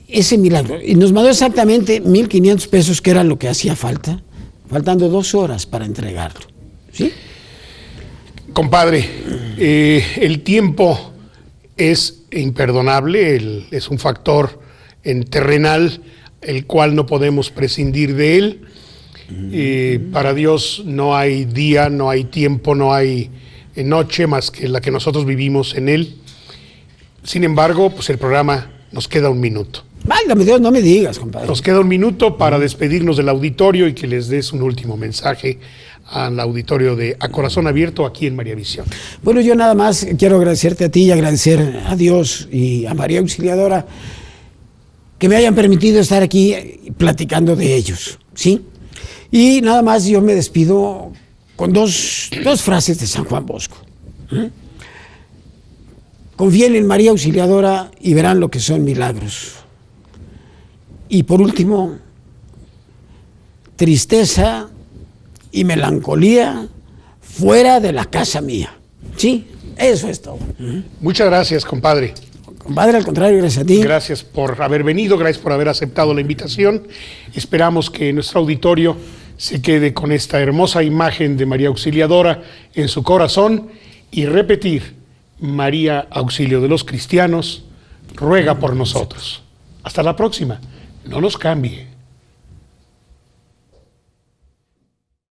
ese milagro. Y nos mandó exactamente 1,500 pesos, que era lo que hacía falta, faltando 2 horas para entregarlo. ¿Sí? Compadre, el tiempo es imperdonable, es un factor terrenal, el cual no podemos prescindir de él. Para Dios no hay día, no hay tiempo, no hay noche más que la que nosotros vivimos en él. Sin embargo, pues el programa nos queda 1 minuto. Válgame Dios, no me digas, compadre. Nos queda 1 minuto para despedirnos del auditorio y que les des un último mensaje al auditorio de A Corazón Abierto aquí en María Visión. Bueno, yo nada más quiero agradecerte a ti y agradecer a Dios y a María Auxiliadora que me hayan permitido estar aquí platicando de ellos, ¿sí? Y nada más yo me despido con dos frases de San Juan Bosco. Confíen en María Auxiliadora y verán lo que son milagros. Y por último, tristeza y melancolía fuera de la casa mía. Sí, eso es todo. Muchas gracias, compadre. Compadre, al contrario, gracias a ti. Gracias por haber venido, gracias por haber aceptado la invitación. Esperamos que nuestro auditorio se quede con esta hermosa imagen de María Auxiliadora en su corazón y repetir: María, auxilio de los cristianos, ruega por nosotros. Hasta la próxima. No nos cambie.